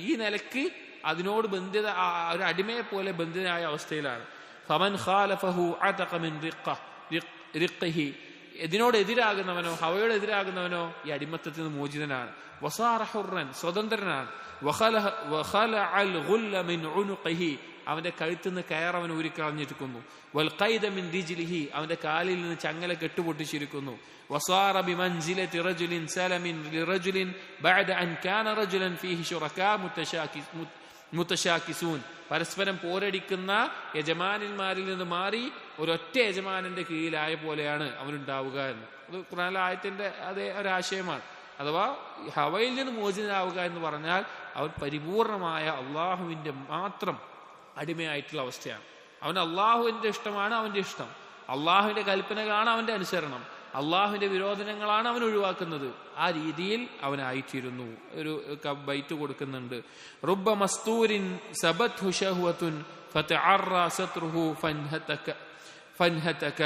ഈ നിലക്ക് അതിനോട് ബന്ധിത, ഒരു അടിമയെ പോലെ ബന്ധിതനായ അവസ്ഥയിലാണ്. ഫമൻ ഖാലഫഹു അതഖ മിൻ റിഖ്ഖിഹി, ഇതിനോട് എതിരാകുന്നവനോ ഹവയോട് എതിരാകുന്നവനോ ഈ അടിമത്തത്തിൽ നിന്ന് മോചിതനാണ്. വസാറ ഹുർറൻ, സ്വതന്ത്രനാണ്. വഖലഅൽ ഗുല്ല മിൻ ഉനുഖിഹി, അവന്റെ കഴുത്തിൽ നിന്ന് കയർ അവൻ ഊരിക്കളഞ്ഞിരിക്കുന്നു. വൽ ഖൈദ മിൻ റിജ്ലിഹി, അവന്റെ കാലിൽ നിന്ന് ചങ്ങല കെട്ടുപൊട്ടിച്ചിരിക്കുന്നു. വസാറ ബിമൻസിലതി റജുലിൻ സലമിൻ ലിറജുലിൻ ബഅദ അൻ കാന റജുലൻ ഫീഹി ശുറകാ മുതശാകിസൂൻ, പരസ്പരം പോരടിക്കുന്ന യജമാനന്മാരിൽ നിന്ന് മാറി ഒരൊറ്റ യജമാനന്റെ കീഴിലായ പോലെയാണ് അവനുണ്ടാവുക എന്ന്. അത് ഖുർആനിലെ ആയത്തിന്റെ അതേ ഒരാശയമാണ്. അഥവാ ഹവയിൽ നിന്ന് മോചിതനാവുക എന്ന് പറഞ്ഞാൽ അവൻ പരിപൂർണമായ അള്ളാഹുവിന്റെ മാത്രം അടിമയായിട്ടുള്ള അവസ്ഥയാണ്. അവൻ അള്ളാഹുവിന്റെ ഇഷ്ടമാണ് അവന്റെ ഇഷ്ടം, അള്ളാഹുവിന്റെ കൽപ്പനകളാണ് അവന്റെ അനുസരണം, അള്ളാഹുവിന്റെ വിരോധനങ്ങളാണ് അവൻ ഒഴിവാക്കുന്നത്. ആ രീതിയിൽ അവനായിത്തീരുന്നു. ഒരു ബൈറ്റ് കൊടുക്കുന്നുണ്ട്, റുബ്ബ മസ്തൂരിൻ സബത്ഹു ശഹ്വത്തുൻ ഫതഅറ സത്റുഹു ഫൻഹതക,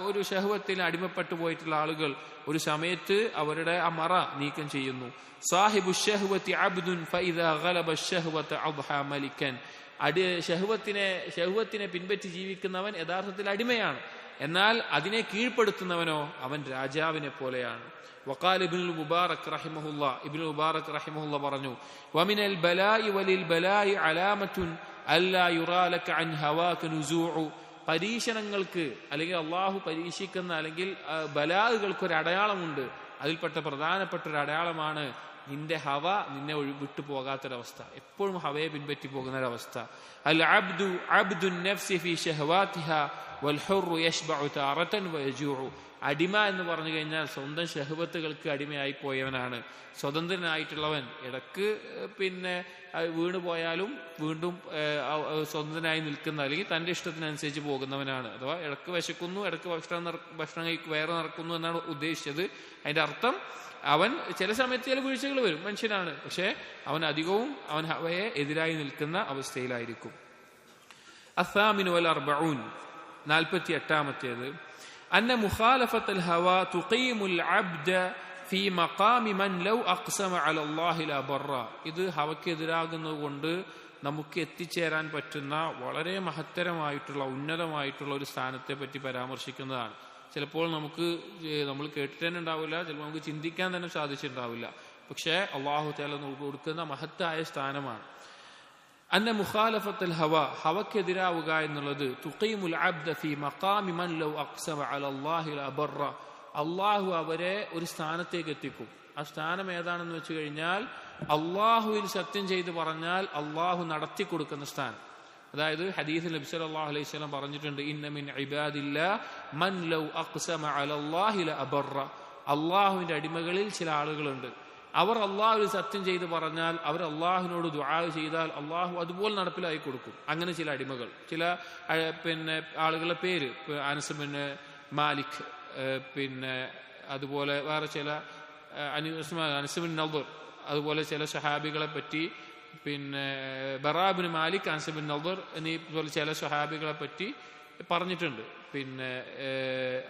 ഒരു ശഹ്വത്തിൽ അടിമപ്പെട്ടു പോയിട്ടുള്ള ആളുകൾ ഒരു സമയത്ത് അവരുടെ ആ മറ നീക്കം ചെയ്യുന്നു. സാഹിബു ശഹ്വത്തി അബ്ദുൻ ഫഇദാ ഗലബ ശഹ്വത അദ്ഹാ മലിക്കൻ, ഷഹ്വത്തിനെ പിൻപറ്റി ജീവിക്കുന്നവൻ യഥാർത്ഥത്തിൽ അടിമയാണ്. എന്നാൽ അതിനെ കീഴ്പ്പെടുത്തുന്നവനോ അവൻ രാജാവിനെ പോലെയാണ്. വഖാല ഇബ്നുൽ മുബാറക് റഹിമഹുല്ലാ, ഇബ്നുൽ മുബാറക് റഹിമഹുല്ലാ പറഞ്ഞു, വമിനൽ ബലാഇ വലിൽ ബലാഇ അലാമത്തുൻ അല്ലാ യുറാ ലക അൻ ഹവാക നുസൂഉ. പരീക്ഷണങ്ങൾക്ക് അല്ലെങ്കിൽ അള്ളാഹു പരീക്ഷിക്കുന്ന അല്ലെങ്കിൽ ബലാഗുകൾക്ക് ഒരു അടയാളമുണ്ട്. അതിൽപ്പെട്ട പ്രധാനപ്പെട്ട ഒരു അടയാളമാണ് നിന്റെ ഹവ നിന്നെ വിട്ടു പോകാത്തൊരവസ്ഥ, എപ്പോഴും ഹവയെ പിൻപറ്റി പോകുന്ന ഒരവസ്ഥ. അൽ അബ്ദു അബ്ദുൻ നഫ്സി ഫീ ശഹവാതിഹാ വൽ ഹുർറു യശ്ബഉ താറതൻ വയജൂഉ. അടിമ എന്ന് പറഞ്ഞു കഴിഞ്ഞാൽ സ്വന്തം ഷഹവത്തുകൾക്ക് അടിമയായി പോയവനാണ്. സ്വതന്ത്രനായിട്ടുള്ളവൻ ഇടക്ക് വീണുപോയാലും വീണ്ടും സ്വതന്ത്രനായി നിൽക്കുന്ന അല്ലെങ്കിൽ തന്റെ ഇഷ്ടത്തിനനുസരിച്ച് പോകുന്നവനാണ്. അഥവാ ഇടക്ക് വിശക്കുന്നു, ഇടക്ക് ഭക്ഷണം വയറ് നിറക്കുന്നു എന്നാണ് ഉദ്ദേശിച്ചത്. അതിന്റെ അർത്ഥം അവൻ ചില സമയത്ത് ചില വീഴ്ചകൾ വരും, മനുഷ്യനാണ്. പക്ഷെ അവൻ അധികവും അവൻ ഹവയെ എതിരായി നിൽക്കുന്ന അവസ്ഥയിലായിരിക്കും. അസ്സാമിനു വൽ അർബഊൻ, 48-ാമത്തേത്, അന്ന മുഖാലഫത്തുൽ ഹവാ തുഖീമുൽ അബ്ദ ഫീ മഖാമി മൻ ലൗ അഖ്സമ അലല്ലാഹി ലാ ബർറ. ഇത് ഹവക്കെതിരാകുന്നത് കൊണ്ട് നമുക്ക് എത്തിച്ചേരാൻ പറ്റുന്ന വളരെ മഹത്തരമായിട്ടുള്ള ഉന്നതമായിട്ടുള്ള ഒരു സ്ഥാനത്തെ പറ്റി പരാമർശിക്കുന്നതാണ്. ചിലപ്പോൾ നമ്മൾ കേട്ടിട്ട് തന്നെ ഉണ്ടാവില്ല, ചിലപ്പോൾ നമുക്ക് ചിന്തിക്കാൻ തന്നെ സാധിച്ചിട്ടുണ്ടാവില്ല. പക്ഷേ അള്ളാഹു തആല നമുക്ക് കൊടുക്കുന്ന മഹത്തായ സ്ഥാനമാണ്. അന്ന മുഖാലഫത്തുൽ ഹവ, ഹവക്കെതിരാവുക എന്നുള്ളത്, തുഖീമുൽ അബ്ദ ഫീ മഖാമി മൻ ലൗ അഖ്സമ അലല്ലാഹി ലാ ബർറ, അള്ളാഹു അവരെ ഒരു സ്ഥാനത്തേക്ക് എത്തിക്കും. ആ സ്ഥാനം ഏതാണെന്ന് വെച്ച് കഴിഞ്ഞാൽ അള്ളാഹുവിൽ സത്യം ചെയ്ത് പറഞ്ഞാൽ അള്ളാഹു നടത്തി കൊടുക്കുന്ന സ്ഥാനം. അതായത് ഹദീസിൽ നബി സല്ലല്ലാഹു അലൈഹി വസല്ലം പറഞ്ഞിട്ടുണ്ട്, ഇന്ന മിൻ ഇബാദില്ലാഹ് മൻ ലൗ അഖ്സമ അലല്ലാഹി ലഅബറ. അള്ളാഹുവിന്റെ അടിമകളിൽ ചില ആളുകളുണ്ട്, അവർ അള്ളാഹുവിൽ സത്യം ചെയ്ത് പറഞ്ഞാൽ, അവർ അള്ളാഹുവിനോട് ദുആ ചെയ്താൽ അള്ളാഹു അതുപോലെ നടപ്പിലാക്കി കൊടുക്കും. അങ്ങനെ ചില അടിമകൾ, ചില ആളുകളുടെ പേര് അനസ് ബിൻ മാലിക്, അതുപോലെ വേറെ ചില അനസ് ബിൻ നളർ, അതുപോലെ ചില സഹാബികളെ പറ്റി, ബറാ ബിൻ മാലിക്, അനസ് ബിൻ നളർ എന്നീ പോലെ ചില സഹാബികളെ പറ്റി പറഞ്ഞിട്ടുണ്ട്.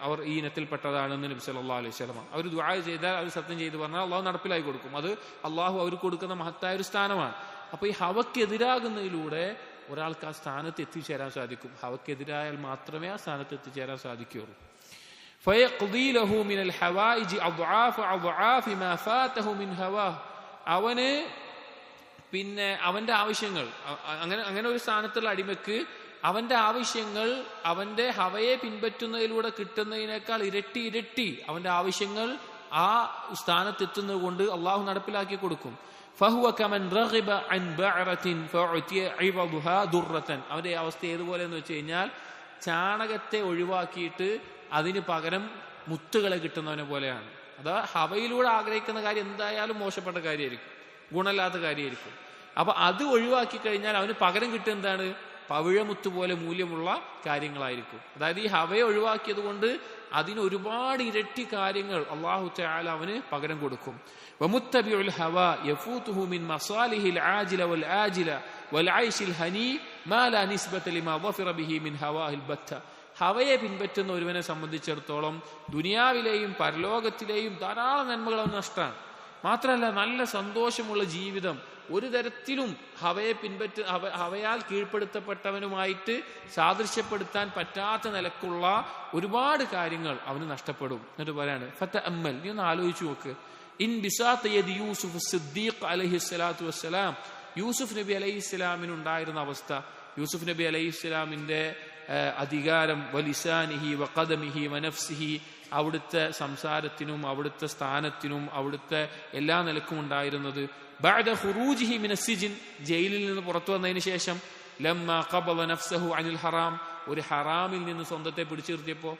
അവർ ഈ ഇനത്തിൽപ്പെട്ടതാണെന്ന് നബി സല്ലല്ലാഹു അലൈഹി വസല്ലം. അവർ ദുആ ചെയ്താൽ, അവർ സത്യം ചെയ്ത് പറഞ്ഞാൽ അള്ളാഹു നടപ്പിലാക്കി കൊടുക്കും. അത് അള്ളാഹു അവർക്ക് കൊടുക്കുന്ന മഹത്തായ ഒരു സ്ഥാനമാണ്. അപ്പൊ ഈ ഹവക്കെതിരാകുന്നതിലൂടെ ഒരാൾക്ക് ആ സ്ഥാനത്ത് എത്തിച്ചേരാൻ സാധിക്കും. ഹവക്കെതിരായാൽ മാത്രമേ ആ സ്ഥാനത്ത് എത്തിച്ചേരാൻ സാധിക്കുകയുള്ളൂ. فيقضي له من الحوائج أضعاف أضعاف ما فاته من هواه. അവന് അവന്റെ ആവശ്യങ്ങൾ, അങ്ങനെ ഒരു സ്ഥാനത്തുള്ള അടിമക്ക് അവന്റെ ആവശ്യങ്ങൾ അവന്റെ ഹവയെ പിൻപറ്റുന്നതിലൂടെ കിട്ടുന്നതിനേക്കാൾ ഇരട്ടി അവന്റെ ആവശ്യങ്ങൾ ആ സ്ഥാനത്തെത്തുന്നത് കൊണ്ട് അള്ളാഹു നടപ്പിലാക്കി കൊടുക്കും. فهو كمن رغب عن بعرة فأعطي عوضها درة. അവന്റെ അവസ്ഥ ഏതുപോലെ എന്ന് വെച്ച് കഴിഞ്ഞാൽ ചാണകത്തെ ഒഴിവാക്കിയിട്ട് അതിന് പകരം മുത്തുകളെ കിട്ടുന്നവനെ പോലെയാണ്. അഥവാ ഹവയിലൂടെ ആഗ്രഹിക്കുന്ന കാര്യം എന്തായാലും മോശപ്പെട്ട കാര്യമായിരിക്കും, ഗുണമില്ലാത്ത കാര്യമായിരിക്കും. അപ്പൊ അത് ഒഴിവാക്കി കഴിഞ്ഞാൽ അവന് പകരം കിട്ടുക എന്താണ്? പവിഴമുത്ത് പോലെ മൂല്യമുള്ള കാര്യങ്ങളായിരിക്കും. അതായത് ഈ ഹവയെ ഒഴിവാക്കിയത് കൊണ്ട് അതിന് ഒരുപാട് ഇരട്ടി കാര്യങ്ങൾ അല്ലാഹു തആല അവന് പകരം കൊടുക്കും. വമുത്തബിഉൽ ഹവാ യഫൂതുഹു മിൻ മസാലിഹിൽ ആജില വൽ ആജില വൽ ഐശിൽ ഹനി മാ ലാ നിസ്ബത ലിമാ വഫറ ബിഹി മിൻ ഹവാഹിൽ ബത്ത. ഹവയെ പിൻപറ്റുന്ന ഒരുവനെ സംബന്ധിച്ചിടത്തോളം ദുനിയാവിലെയും പരലോകത്തിലെയും ധാരാളം നന്മകൾ അവന് നഷ്ടമാണ്. മാത്രമല്ല, നല്ല സന്തോഷമുള്ള ജീവിതം ഒരു തരത്തിലും ഹവയാൽ കീഴ്പ്പെടുത്തപ്പെട്ടവനുമായിട്ട് സാദൃശ്യപ്പെടുത്താൻ പറ്റാത്ത നിലക്കുള്ള ഒരുപാട് കാര്യങ്ങൾ അവന് നഷ്ടപ്പെടും. എന്നിട്ട് പറയാണ്, ഫതഅമ്മൽ, നീ ഒന്ന് ആലോചിച്ചു നോക്ക്, ഇൻ ബിസാത യദി യൂസുഫ് സിദ്ദീഖ് അലൈഹിസ്സലാത്തു വസ്സലാം, യൂസുഫ് നബി അലൈഹിസ്സലാമിനുണ്ടായിരുന്ന അവസ്ഥ, യൂസുഫ് നബി അലൈഹിസ്സലാമിന്റെ അധികാരം, വലിസാനിഹി വഖദമിഹി വനഫ്സിഹി, അവിടുത്തെ സംസാരത്തിനും അവിടുത്തെ സ്ഥാനത്തിനും അവിടുത്തെ എല്ലാ നിലക്കും ഉണ്ടായിരുന്നത്. ബഅദ ഖുറൂജിഹി മിന സിജിൻ, ജയിലിൽ നിന്ന് പുറത്തു വന്നതിന് ശേഷം, ലമ്മാ ഖബള നഫ്സഹു അനിൽ ഹറാം, ഒരു ഹറാമിൽ നിന്ന് സ്വന്തത്തെ പിടിച്ചു നിർത്തിയപ്പോൾ,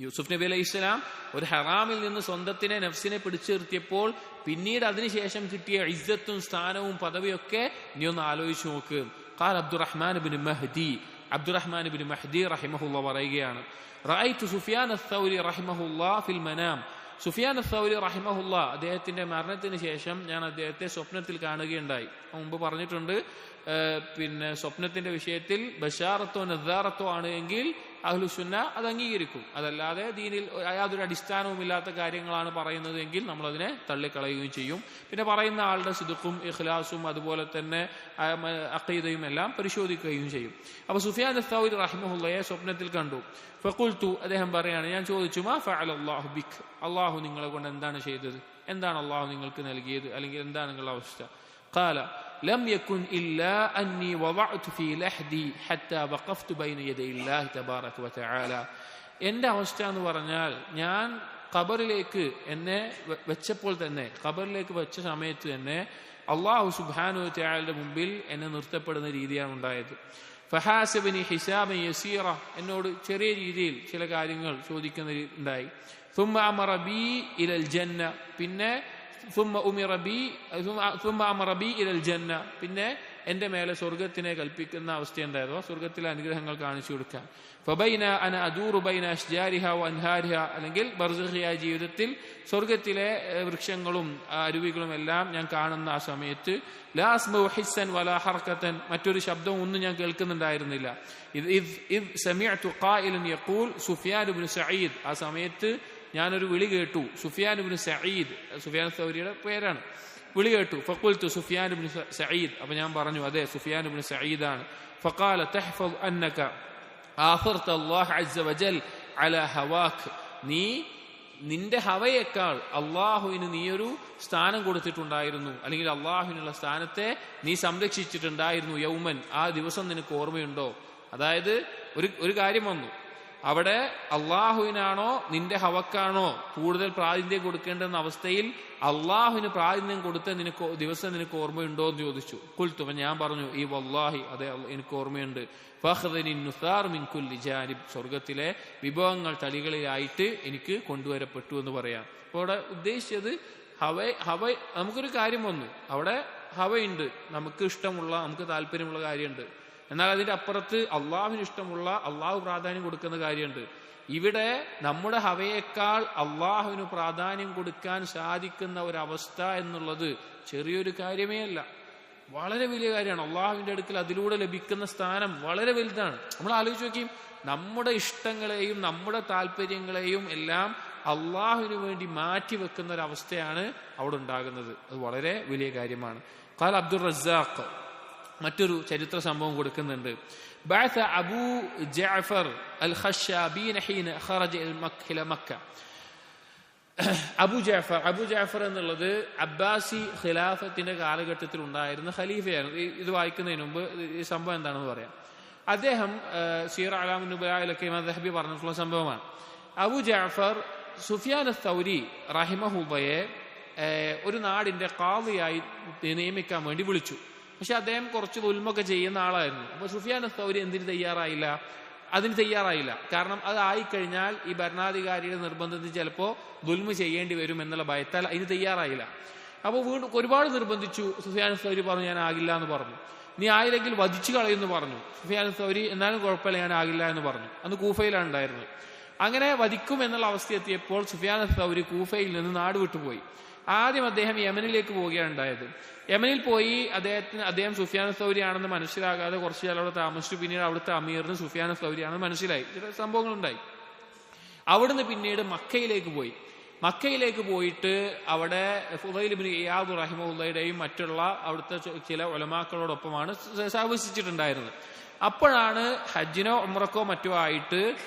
യൂസുഫ് നബി അലൈഹി ഇസ്ലാം ഒരു ഹറാമിൽ നിന്ന് സ്വന്തത്തിനെ നഫ്സിനെ പിടിച്ചു നിർത്തിയപ്പോൾ പിന്നീട് അതിനുശേഷം കിട്ടിയ ഇസ്സത്തും സ്ഥാനവും പദവിയൊക്കെ നീ ഒന്ന് ആലോചിച്ചു നോക്ക്. ഖാൽ അബ്ദുറഹ്മാൻ ഇബ്നു മഹ്ദി റഹിമഹുല്ലാഹ് പറയുകയാണ്, റഅയ്തു സുഫിയാൻ അസ്സൗരി റഹിമഹുല്ലാഹ് ഫിൽ മനാം. സുഫിയാൻ അസ്സൗരി റഹിമഹുല്ലാഹ് അദ്ദേഹത്തിന്റെ മരണത്തിന് ശേഷം ഞാൻ അദ്ദേഹത്തെ സ്വപ്നത്തിൽ കാണുകയുണ്ടായി. മുമ്പ് പറഞ്ഞിട്ടുണ്ട്, സ്വപ്നത്തിന്റെ വിഷയത്തിൽ ബശാറത്തോ നദാറത്തോ ആണ് എങ്കിൽ അഹ്ലുസുന്ന അത് അംഗീകരിക്കും. അതല്ലാതെ ദീനിൽ യാതൊരു അടിസ്ഥാനവുമില്ലാത്ത കാര്യങ്ങളാണ് പറയുന്നത് എങ്കിൽ നമ്മളതിനെ തള്ളിക്കളയുകയും ചെയ്യും. പിന്നെ പറയുന്ന ആളുടെ സിദ്ഖും ഇഖ്ലാസും അതുപോലെ തന്നെ അഖീദയും എല്ലാം പരിശോധിക്കുകയും ചെയ്യും. അപ്പൊ സുഫിയാൻ അസ്-സൗരി റഹിമഹുള്ളയെ സ്വപ്നത്തിൽ കണ്ടു. ഫഖുൽതു, അദ്ദേഹം പറയാണ്, ഞാൻ ചോദിച്ചു, മാ ഫഅല അല്ലാഹു ബിക്, അള്ളാഹു നിങ്ങളെ കൊണ്ട് എന്താണ് ചെയ്തത്, എന്താണ് അള്ളാഹു നിങ്ങൾക്ക് നൽകിയത്, അല്ലെങ്കിൽ എന്താണ് നിങ്ങളുടെ അവസ്ഥ? ഖാല ലം യകുൻ ഇല്ലാ അന്നി വദഅതു ഫീ ലഹ്ദി ഹത്താ വഖഫ്തു ബൈന യദൈല്ലാഹി തബാറക വതആല. എന്റെ അവസ്ഥ എന്ന് പറഞ്ഞാൽ, ഞാൻ ഖബറിലേക്ക് എന്നെ വെച്ചപ്പോൾ തന്നെ, ഖബറിലേക്ക് വെച്ച സമയത്ത് തന്നെ അള്ളാഹു സുബ്ഹാനഹു വതആലയുടെ മുമ്പിൽ എന്നെ നിർത്തപ്പെടുന്ന രീതിയാണ് ഉണ്ടായത്. ഫഹാസബനി ഹിസാബൻ യസീറ, എന്നോട് ചെറിയ രീതിയിൽ ചില കാര്യങ്ങൾ ചോദിക്കുന്നുണ്ടായി. ثم أمر بي إلى الجنة, പിന്നെ ثم أمر بي إلى الجنة, പിന്നെ എൻ്റെ മേലെ സ്വർഗത്തിനെ കൽപ്പിക്കുന്ന അവസ്ഥയുണ്ടായിരുന്നു, സ്വർഗത്തിലെ അനുഗ്രഹങ്ങൾ കാണിച്ചു കൊടുക്കാൻ. ഫബൈന അന അദൂറു ബൈന അഷ്ജാരിഹ വഅൻഹാരിഹ, അല്ലെങ്കിൽ ബർസഖിയായ ജീവിതത്തിൽ സ്വർഗത്തിലെ വൃക്ഷങ്ങളും അരുവികളും എല്ലാം ഞാൻ കാണുന്ന ആ സമയത്ത് ലാ അസ്മഉ ഹിസ്സൻ വലാ ഹർകതൻ, മറ്റൊരു ശബ്ദവും ഒന്നും ഞാൻ കേൾക്കുന്നുണ്ടായിരുന്നില്ല. ഇദ് സമിഅതു ഖായിലൻ യഖൂൽ സുഫിയാൻ ഇബ്നു സഈദ്, ആ സമയത്ത് ഞാനൊരു വിളി കേട്ടു. സുഫിയാൻ ഇബ്നു സഈദ്, സുഫിയാൻ സൗരിയുടെ പേരാണ്. വിളി കേട്ടു. ഫഖുൽതു സുഫിയാൻ ഇബ്നു സഈദ്, അപ്പൊ ഞാൻ പറഞ്ഞു, അതെ സുഫിയാൻ ഇബ്നു സഈദ് ആണ്. ഫഖാല തഹ്ഫദ് അന്നക ആഥർത അല്ലാഹു അസ്സ വജൽ അലാ ഹവാക്, നീ നിന്റെ ഹവയേക്കാൾ അള്ളാഹുവിന് നീ ഒരു സ്ഥാനം കൊടുത്തിട്ടുണ്ടായിരുന്നു, അല്ലെങ്കിൽ അള്ളാഹുവിനുള്ള സ്ഥാനത്തെ നീ സംരക്ഷിച്ചിട്ടുണ്ടായിരുന്നു. യൗമൻ, ആ ദിവസം നിനക്ക് ഓർമ്മയുണ്ടോ? അതായത് ഒരു കാര്യം വന്നു, അവിടെ അള്ളാഹുവിനാണോ നിന്റെ ഹവക്കാണോ കൂടുതൽ പ്രാതിനിധ്യം കൊടുക്കേണ്ടെന്ന അവസ്ഥയിൽ അള്ളാഹുവിന് പ്രാതിനിധ്യം കൊടുത്ത ദിവസം നിനക്ക് ഓർമ്മയുണ്ടോ എന്ന് ചോദിച്ചു. ഖുൽതു, ഞാൻ പറഞ്ഞു, ഈ വല്ലാഹി, അതെ എനിക്ക് ഓർമ്മയുണ്ട്. ഫഖ്ദനി നുസാർ മിൻ കുല്ലി ജാനിബ്, സ്വർഗത്തിലെ വിഭവങ്ങൾ തളികളിലായിട്ട് എനിക്ക് കൊണ്ടുവരപ്പെട്ടു എന്ന് പറയാം. അപ്പോൾ അവിടെ ഉദ്ദേശിച്ചത് ഹവ നമുക്കൊരു കാര്യം വന്നു, അവിടെ ഹവയുണ്ട്, നമുക്ക് ഇഷ്ടമുള്ള, നമുക്ക് താല്പര്യമുള്ള കാര്യമുണ്ട്. എന്നാൽ അതിന്റെ അപ്പുറത്ത് അള്ളാഹുവിന് ഇഷ്ടമുള്ള, അള്ളാഹു പ്രാധാന്യം കൊടുക്കുന്ന കാര്യമുണ്ട്. ഇവിടെ നമ്മുടെ ഹവയേക്കാൾ അള്ളാഹുവിന് പ്രാധാന്യം കൊടുക്കാൻ സാധിക്കുന്ന ഒരവസ്ഥ എന്നുള്ളത് ചെറിയൊരു കാര്യമേ അല്ല, വളരെ വലിയ കാര്യമാണ്. അള്ളാഹുവിന്റെ അടുക്കൽ അതിലൂടെ ലഭിക്കുന്ന സ്ഥാനം വളരെ വലുതാണ്. നമ്മൾ ആലോചിച്ച് നോക്കിയും, നമ്മുടെ ഇഷ്ടങ്ങളെയും നമ്മുടെ താല്പര്യങ്ങളെയും എല്ലാം അള്ളാഹുവിന് വേണ്ടി മാറ്റിവെക്കുന്ന ഒരവസ്ഥയാണ് അവിടെ ഉണ്ടാകുന്നത്. അത് വളരെ വലിയ കാര്യമാണ്. ഖാല അബ്ദുർ റസാഖ് മറ്റൊരു ചരിത്ര സംഭവം കൊടുക്കുന്നുണ്ട്. ബഅസ അബൂ ജഅഫർ അൽ ഖശാബീൻ ഹീന ഖറജ ഇല മക്ക. അബൂ ജഅഫർ എന്നുള്ളത് അബ്ബാസി ഖിലാഫത്തിന്റെ കാലഘട്ടത്തിൽ ഉണ്ടായിരുന്ന ഖലീഫയായിരുന്നു. ഇത് വായിക്കുന്നതിന് മുമ്പ് ഈ സംഭവം എന്താണെന്ന് പറയാം. അദ്ദേഹം സീറ അലാമുൻ നുബലയിലൊക്കെ ഇമാം ദഹബി പറഞ്ഞിട്ടുള്ള സംഭവമാണ്. അബൂ ജഅഫർ സുഫിയാൻ അസ്-സൗരി റഹിമഹുള്ളയെ ഒരു നാടിന്റെ ഖാദിയായി നിയമിക്കാൻ വേണ്ടി വിളിച്ചു. പക്ഷെ അദ്ദേഹം കുറച്ച് ദുൽമൊക്കെ ചെയ്യുന്ന ആളായിരുന്നു. അപ്പൊ സുഫിയാൻ അസ്-സൗരി അതിന് തയ്യാറായില്ല. കാരണം അത് ആയിക്കഴിഞ്ഞാൽ ഈ ഭരണാധികാരിയുടെ നിർബന്ധത്തിൽ ചിലപ്പോൾ ദുൽമ ചെയ്യേണ്ടി വരും എന്നുള്ള ഭയത്താൽ അതിന് തയ്യാറായില്ല. അപ്പോൾ വീണ്ടും ഒരുപാട് നിർബന്ധിച്ചു. സുഫിയാൻ അസ്-സൗരി പറഞ്ഞു, ഞാൻ ആകില്ല എന്ന് പറഞ്ഞു. നീ ആയില്ലെങ്കിൽ വധിച്ചു കളയുമെന്ന് പറഞ്ഞു. സുഫിയാൻ അസ്-സൗരി എന്നാലും കുഴപ്പമില്ല, ഞാൻ ആകില്ല എന്ന് പറഞ്ഞു. അന്ന് കൂഫയിലാണ് ഉണ്ടായിരുന്നത്. അങ്ങനെ വധിക്കും എന്നുള്ള അവസ്ഥ എത്തിയപ്പോൾ സുഫിയാൻ അസ്-സൗരി കൂഫയിൽ നിന്ന് നാട് വിട്ടുപോയി. ആദ്യം അദ്ദേഹം യമനിലേക്ക് പോവുകയാണ് ഉണ്ടായത്. യമനിൽ പോയി അദ്ദേഹം സുഫിയാൻ അസ്-സൗരി ആണെന്ന് മനസ്സിലാകാതെ കുറച്ച് കാലം അവിടെ താമസിച്ചു. പിന്നീട് അവിടുത്തെ അമീറിന് സുഫിയാൻ അസ്-സൗരി ആണെന്ന് മനസ്സിലായി. ചില സംഭവങ്ങളുണ്ടായി. അവിടുന്ന് പിന്നീട് മക്കയിലേക്ക് പോയിട്ട് അവിടെ ഫുദൈൽ ഇബ്നു ഇയാദ് റഹിമഹുള്ളയുടെയും മറ്റുള്ള അവിടുത്തെ ചില ഉലമാക്കളോടൊപ്പമാണ് സഹവസിച്ചിട്ടുണ്ടായിരുന്നത്. അപ്പോഴാണ് ഹജ്ജിനോ ഉംറക്കോ മറ്റോ ആയിട്ട്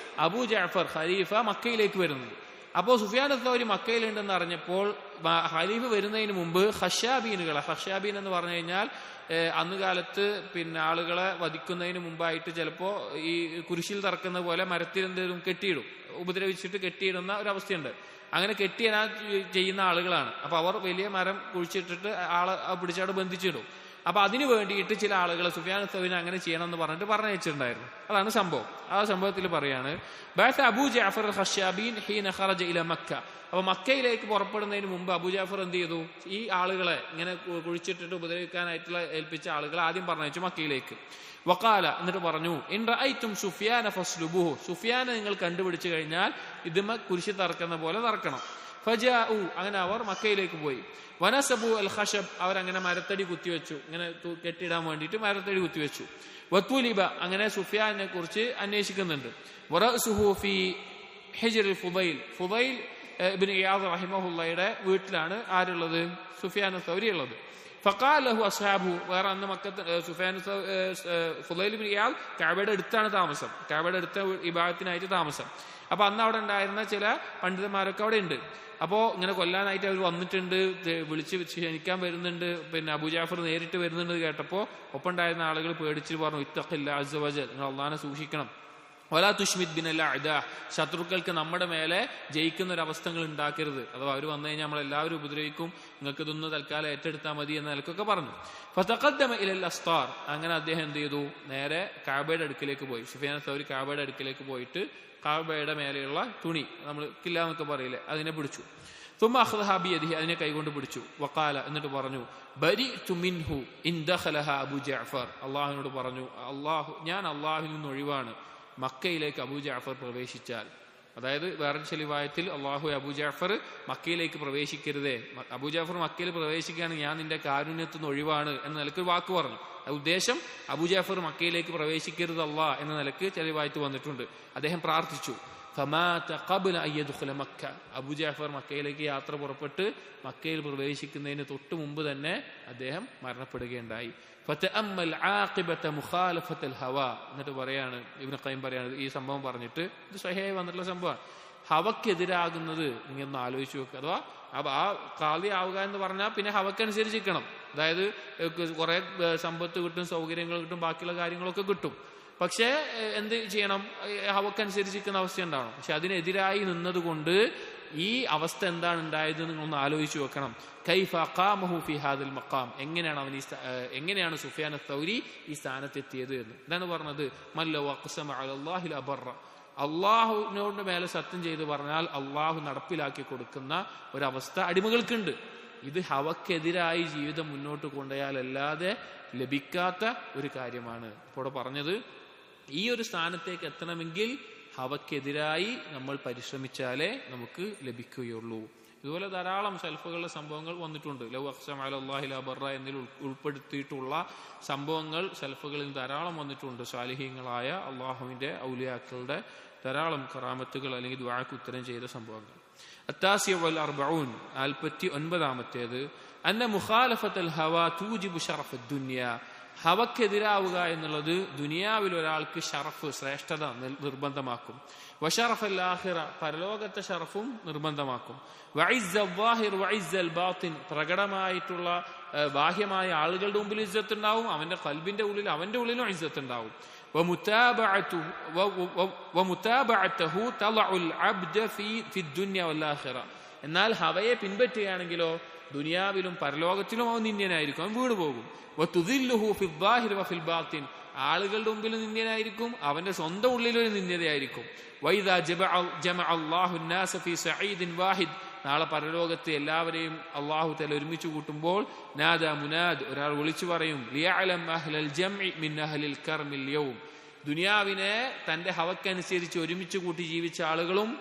അബൂ ജഅഫർ ഖലീഫ മക്കയിലേക്ക് വരുന്നത്. അപ്പോൾ സുഫിയാൻ അസ്-സൗരി മക്കയിലുണ്ടെന്ന് അറിഞ്ഞപ്പോൾ ഖലീഫ വരുന്നതിന് മുമ്പ് ഖശാബീൻ എന്ന് പറഞ്ഞു കഴിഞ്ഞാൽ അന്ന് കാലത്ത് പിന്നെ ആളുകളെ വധിക്കുന്നതിന് മുമ്പായിട്ട് ചിലപ്പോൾ ഈ കുരിശിൽ തറക്കുന്ന പോലെ മരത്തിൽ എന്തെങ്കിലും കെട്ടിയിടും, ഉപദ്രവിച്ചിട്ട് കെട്ടിയിടുന്ന ഒരവസ്ഥയുണ്ട്. അങ്ങനെ കെട്ടിയിടാൻ ചെയ്യുന്ന ആളുകളാണ്. അപ്പൊ അവർ വലിയ മരം കുഴിച്ചിട്ടിട്ട് ആളെ പിടിച്ചവിടെ ബന്ധിച്ചിടും. അപ്പൊ അതിനു വേണ്ടിയിട്ട് ചില ആളുകളെ സുഫിയാൻ അസ്-സൗരിനെ അങ്ങനെ ചെയ്യണം എന്ന് പറഞ്ഞിട്ട് പറഞ്ഞയച്ചിട്ടുണ്ടായിരുന്നു. അതാണ് സംഭവം. ആ സംഭവത്തിൽ പറയാണ് ബഅസ അബൂ ജഅഫർ ഖശാബീൻ ഹീന ഖറജ ഇല മക്ക. അപ്പൊ മക്കയിലേക്ക് പുറപ്പെടുന്നതിന് മുമ്പ് അബൂ ജഅഫർ എന്ത് ചെയ്തു? ഈ ആളുകളെ ഇങ്ങനെ കുഴിച്ചിട്ടിട്ട് ഉപദ്രവിക്കാനായിട്ടുള്ള ഏൽപ്പിച്ച ആളുകളെ ആദ്യം പറഞ്ഞയച്ചു മക്കയിലേക്ക്. വഖാല, എന്നിട്ട് പറഞ്ഞു, ഇൻ റഅയ്തും സുഫിയാന ഫസ്ലുബുഹു, സുഫിയാനെ നിങ്ങൾ കണ്ടുപിടിച്ചു കഴിഞ്ഞാൽ ഇതുമ കുരിശി തറക്കുന്ന പോലെ തറക്കണം. ഫജാഉ, അങ്ങനെ അവർ മക്കയിലേക്ക് പോയി. വനസബു അൽ ഖശബ്, അവരങ്ങനെ മരത്തടി കുത്തിവെച്ചു, ഇങ്ങനെ കെട്ടിടാൻ വേണ്ടിയിട്ട് മരത്തടി കുത്തിവെച്ചു. വത്തുലിബ, അങ്ങനെ സുഫിയാനെ കുറിച്ച് അന്വേഷിക്കുന്നുണ്ട്. വറഅസുഹു ഫീ ഹിജ്റിൽ ഫുദൈൽ, ഫുദൈൽ ഇബ്നു ഇയാദ് റഹിമഹുള്ളയുടെ വീട്ടിലാണ് ആരുള്ളത്? സുഫിയാൻ സൗരി ഉള്ളത്. ഫഖാല ലഹു അസ്ഹാബു, വേറെ അന്ന് മക്കത്ത് ഫുദൈൽ ഇബ്നു ഇയാദ് കഅബയുടെ അടുത്താണ് താമസം, കഅബയുടെ അടുത്ത ഇബാദത്തിനായിട്ട് താമസം. അപ്പൊ അന്ന് അവിടെ ഉണ്ടായിരുന്ന ചില പണ്ഡിതന്മാരൊക്കെ അവിടെ ഉണ്ട്. അപ്പോ ഇങ്ങനെ കൊല്ലാനായിട്ട് അവർ വന്നിട്ടുണ്ട്, വിളിച്ച് ക്ഷണിക്കാൻ വരുന്നുണ്ട്. പിന്നെ അബൂജാഫർ നേരിട്ട് വരുന്നുണ്ട് കേട്ടപ്പോ ഒപ്പം ഉണ്ടായിരുന്ന ആളുകൾ പേടിച്ച് പറഞ്ഞു, ഇത്തഖില്ലാഹ അസ്സ വജൽ, നിങ്ങൾ അല്ലാഹുവിനെ സൂക്ഷിക്കണം. വലാ തുഷ്മിത് ബിനൽ അഅദാ, ശത്രുക്കൾക്ക് നമ്മുടെ മേലെ ജയിക്കുന്ന ഒരു അവസ്ഥകൾ ഉണ്ടാക്കരുത്, അഥവാ അവർ വന്നു കഴിഞ്ഞാൽ നമ്മളെല്ലാവരും ഉപദ്രവിക്കും, നിങ്ങൾക്ക് ഇതൊന്ന് തൽക്കാലം ഏറ്റെടുത്താൽ മതി എന്ന നിലക്കൊക്കെ പറഞ്ഞു. ഫതഖദ്ദമ ഇലൽ അസ്താർ, അങ്ങനെ അദ്ദേഹം എന്ത് ചെയ്തു? നേരെ കഅബയുടെ അടുക്കിലേക്ക് പോയി. സുഫിയാൻ സൗരി കഅബയുടെ അടുക്കിലേക്ക് പോയിട്ട് കഅബയുടെ മേലെയുള്ള തുണി, നമ്മൾ കില്ല എന്നൊക്കെ പറയില്ലേ, അതിനെ പിടിച്ചു. തുമ്മ അഖ്ദഹ ബിയദിഹി, അതിനെ കൈകൊണ്ട് പിടിച്ചു. വഖാല, എന്നിട്ട് പറഞ്ഞു, ബരിഅതു മിൻഹു ഇൻ ദഖലഹ അബൂ ജഅഫർ, അല്ലാഹുവിനോട് പറഞ്ഞു, ഞാൻ അല്ലാഹുവിൽ നിന്ന് ഒഴിവാണ് മക്കയിലേക്ക് അബൂ ജഅഫർ പ്രവേശിച്ചാൽ. അതായത് വേറെ ചില റിവായത്തിൽ അല്ലാഹു അബൂ ജഅഫർ മക്കയിലേക്ക് പ്രവേശിക്കരുതേ, അബൂ ജഅഫർ മക്കയിൽ പ്രവേശിക്കുകയാണ്, ഞാൻ നിന്റെ കാരുണ്യത്തിൽ നിന്ന് ഒഴിവാണ് എന്ന നിലക്ക് വാക്ക് പറഞ്ഞു. ഉദ്ദേശം അബൂ ജഅഫർ മക്കയിലേക്ക് പ്രവേശിക്കരുത് അല്ലാ എന്ന നിലക്ക് ചില റിവായത്ത് വന്നിട്ടുണ്ട്. അദ്ദേഹം പ്രാർത്ഥിച്ചു. ഫമാത ഖബ്ല അൻ യദ്ഖുല മക്ക, അബൂ ജഅഫർ മക്കയിലേക്ക് യാത്ര പുറപ്പെട്ട് മക്കയിൽ പ്രവേശിക്കുന്നതിന് തൊട്ട് മുമ്പ് തന്നെ അദ്ദേഹം മരണപ്പെടുകയുണ്ടായി. ഫതഅമ്മൽ ആഖിബത മുഖാലഫത്തൽ ഹവാ, എന്നിട്ട് പറയാണ് ഇബ്നു ഖയ്യിം പറയാണ്, ഈ സംഭവം പറഞ്ഞിട്ട് ഇത് സ്വഹീഹായി വന്നിട്ടുള്ള സംഭവമാണ്. ഹവക്കെതിരാകുന്നത് നിങ്ങൾ ആലോചിച്ച് നോക്കുക. അഥവാ ആ ഖാദി ആവുക എന്ന് പറഞ്ഞാൽ പിന്നെ ഹവക്കനുസരിച്ചിരിക്കണം. അതായത് കുറെ സമ്പത്ത് കിട്ടും, സൗകര്യങ്ങൾ കിട്ടും, ബാക്കിയുള്ള കാര്യങ്ങളൊക്കെ കിട്ടും. പക്ഷേ എന്ത് ചെയ്യണം? ഹവക്കനുസരിച്ചിരിക്കുന്ന അവസ്ഥ ഉണ്ടാവണം. പക്ഷെ അതിനെതിരായി നിന്നതുകൊണ്ട് ഈ അവസ്ഥ എന്താണ് ഉണ്ടായത് നിങ്ങളൊന്ന് ആലോചിച്ചു വെക്കണം. കൈഫ ഖാമഹു ഫി ഹാദിൽ മഖാം, എങ്ങനെയാണ് സുഫിയാൻ അത്തൗരി ഈ സ്ഥാനത്തെത്തിയത് എന്ന്. എന്താണ് പറഞ്ഞത്? മല്ല വഖ്സമ അലല്ലാഹി ലബറ, അള്ളാഹുവിനോട് മേലെ സത്യം ചെയ്ത് പറഞ്ഞാൽ അള്ളാഹു നടപ്പിലാക്കി കൊടുക്കുന്ന ഒരവസ്ഥ അടിമകൾക്കുണ്ട്. ഇത് ഹവക്കെതിരായി ജീവിതം മുന്നോട്ട് കൊണ്ടുപോയാലല്ലാതെ ലഭിക്കാത്ത ഒരു കാര്യമാണ്. ഇപ്പോൾ പറഞ്ഞത് ഈ ഒരു സ്ഥാനത്തേക്ക് എത്തണമെങ്കിൽ ഹവക്കെതിരായി നമ്മൾ പരിശ്രമിച്ചാലേ നമുക്ക് ലഭിക്കുകയുള്ളൂ. ഇതുപോലെ ധാരാളം സൽഫുകളുടെ സംഭവങ്ങൾ വന്നിട്ടുണ്ട്. ലൗ അഖ്സമ അലല്ലാഹി ലാ ബറ എന്നിൽ ഉൾപ്പെടുത്തിയിട്ടുള്ള സംഭവങ്ങൾ സൽഫുകളിൽ ധാരാളം വന്നിട്ടുണ്ട്. സാലിഹീങ്ങളായ അള്ളാഹുവിന്റെ ഔലിയാക്കളുടെ ധാരാളം കറാമത്തുകൾ അല്ലെങ്കിൽ ദുആക്ക് ഉത്തരം ചെയ്ത സംഭവങ്ങൾ. അത്താസിയ വൽ അർബഊൻ, 49-ാമത്തേത്, അന്ന മുഖാലഫത്തൽ ഹവ തൂജിബു ശറഫ് ദുനിയ, ഹവക്കെതിരാവുക എന്നുള്ളത് ദുനിയാവിൽ ഒരാൾക്ക് ഷറഫ്, ശ്രേഷ്ഠത നിർബന്ധമാക്കും. വശറഫൽ ആഖിറ, പരലോകത്തെ ഷറഫും നിർബന്ധമാക്കും. വഇസ്സൽ ളാഹിർ വഇസ്സൽ ബാത്തിൻ, പ്രകടമായിട്ടുള്ള ബാഹ്യമായ ആളുകളുടെ മുമ്പിൽ ഇസ്സത്ത് ഉണ്ടാവും, അവന്റെ ഖൽബിന്റെ ഉള്ളിൽ അവന്റെ ഉള്ളിലും ഇസ്സത്ത് ഉണ്ടാവും. വമുതാബഅതുഹു തളഉൽ അബ്ദ ഫി ദുനിയ വൽ ആഖിറ, എന്നാൽ ഹവയെ പിൻപറ്റുകയാണെങ്കിലോ ദുനിയാവിലും പരലോകത്തിലും അവൻ നിന്ദ്യനായിരിക്കും, അവൻ വീണു പോകും. വതുദില്ലുഹു ഫിൽ ളാഹിർ വഫിൽ ബാത്തിൻ, ആളുകളുടെ മുമ്പിൽ നിന്ദ്യനായിരിക്കും, അവന്റെ സ്വന്തം ഉള്ളിലൊരു നിന്ദ്യതയായിരിക്കും. വൈദാ ജമഅ അല്ലാഹു അന്നാസ ഫീ സഈദിൻ വാഹിദ്, നാളെ പരലോകത്ത് എല്ലാവരെയും അല്ലാഹു തആല ഒരുമിച്ച് കൂട്ടുമ്പോൾ നാദാ മുനാദ്, ഒരാൾ വിളിച്ചു പറയും, ലിയഅലം അഹ്ലൽ ജംഇ മിൻ അഹ്ലിൽ കർമിൽ യൗം, ദുനിയാവിനെ തന്റെ ഹവക്കനുസരിച്ച് ഒരുമിച്ച് കൂട്ടി ജീവിച്ച ആളുകളും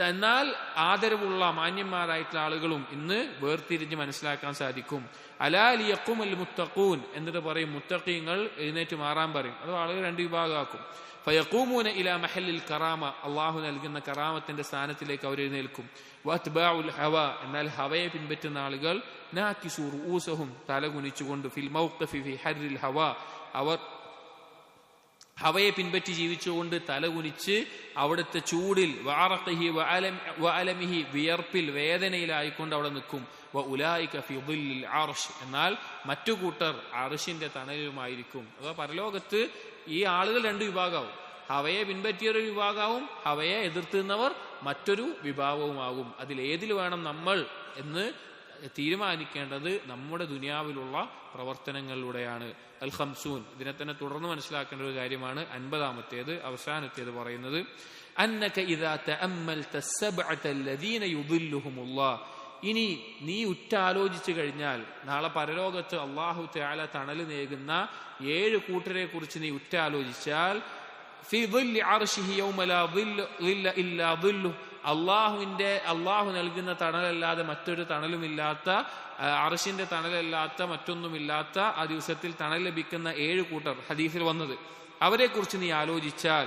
എന്നാൽ ആദരവുള്ള മാന്യന്മാരായിട്ടുള്ള ആളുകളും ഇന്ന് വേർതിരിഞ്ഞ് മനസ്സിലാക്കാൻ സാധിക്കും. അലാ ലിയഖുമൽ മുത്തഖൂൻ, എന്നിട്ട് പറയും മുത്തഖീങ്ങൾ എഴുന്നേറ്റ് മാറാൻ പറയും. അത് ആളുകൾ രണ്ട് വിഭാഗമാക്കും. ഫയഖൂമൂന ഇലാ മഹല്ലിൽ കറാമ, അള്ളാഹു നൽകുന്ന കറാമത്തിന്റെ സ്ഥാനത്തിലേക്ക് അവർ എഴുന്നേൽക്കും. വഅത്ബാഉൽ ഹവ, എന്നാൽ ഹവയെ പിൻപറ്റുന്ന ആളുകൾ നാകിസു റൂസഹും, തല കുനിച്ചുകൊണ്ട്, ഫിൽ മൗഖിഫി ഫി ഹർരിൽ ഹവ, അവർ ഹവയെ പിൻപറ്റി ജീവിച്ചുകൊണ്ട് തലകുനിച്ച് അവിടുത്തെ ചൂടിൽ വഅറഖിഹി വഅലമിഹി, വിയർപ്പിൽ വേദനയിലായിക്കൊണ്ട് അവിടെ നിൽക്കും. വഉലൈക ഫി ളിൽ അർശ്, എന്നാൽ മറ്റു കൂട്ടർ അർശിന്റെ തണലുമായിരിക്കും. അഥവാ പരലോകത്ത് ഈ ആളുകൾ രണ്ട് വിഭാഗമാവും. ഹവയെ പിൻപറ്റിയൊരു വിഭാഗവും ഹവയെ എതിർത്തുന്നവർ മറ്റൊരു വിഭാഗവുമാകും. അതിലേതിൽ വേണം നമ്മൾ എന്ന് തീരുമാനിക്കേണ്ടത് നമ്മുടെ ദുനിയാവിലുള്ള പ്രവർത്തനങ്ങളിലൂടെയാണ്. അൽ ഖംസൂൻ, ഇതിനെ തന്നെ തുടർന്ന് മനസ്സിലാക്കേണ്ട ഒരു കാര്യമാണ്. 50-ാമത്തേത്, അവസാനത്തേത് പറയുന്നത്, അന്നക ഇദാ തഅമ്മൽത സബ്അത അല്ലദീന യുദില്ലുഹുമുല്ലാഹ്, ഇനി നീ ഉറ്റാലോചിച്ചു കഴിഞ്ഞാൽ നാളെ പരലോകത്ത് അല്ലാഹു തആല തണൽ നേകുന്ന 7 കൂട്ടരെ കുറിച്ച് നീ ഉറ്റാലോചിച്ചാൽ, ഫി ളിൽ അർശിഹി യൗമ ലാ ളില്ല ഇല്ലാ ളില്ലു, അള്ളാഹു നൽകുന്ന തണലല്ലാതെ മറ്റൊരു തണലുമില്ലാത്ത, അർശിന്റെ തണലല്ലാത്ത മറ്റൊന്നുമില്ലാത്ത ആ ദിവസത്തിൽ തണൽ ലഭിക്കുന്ന 7 കൂട്ടർ ഹദീസിൽ വന്നത്, അവരെ കുറിച്ച് നീ ആലോചിച്ചാൽ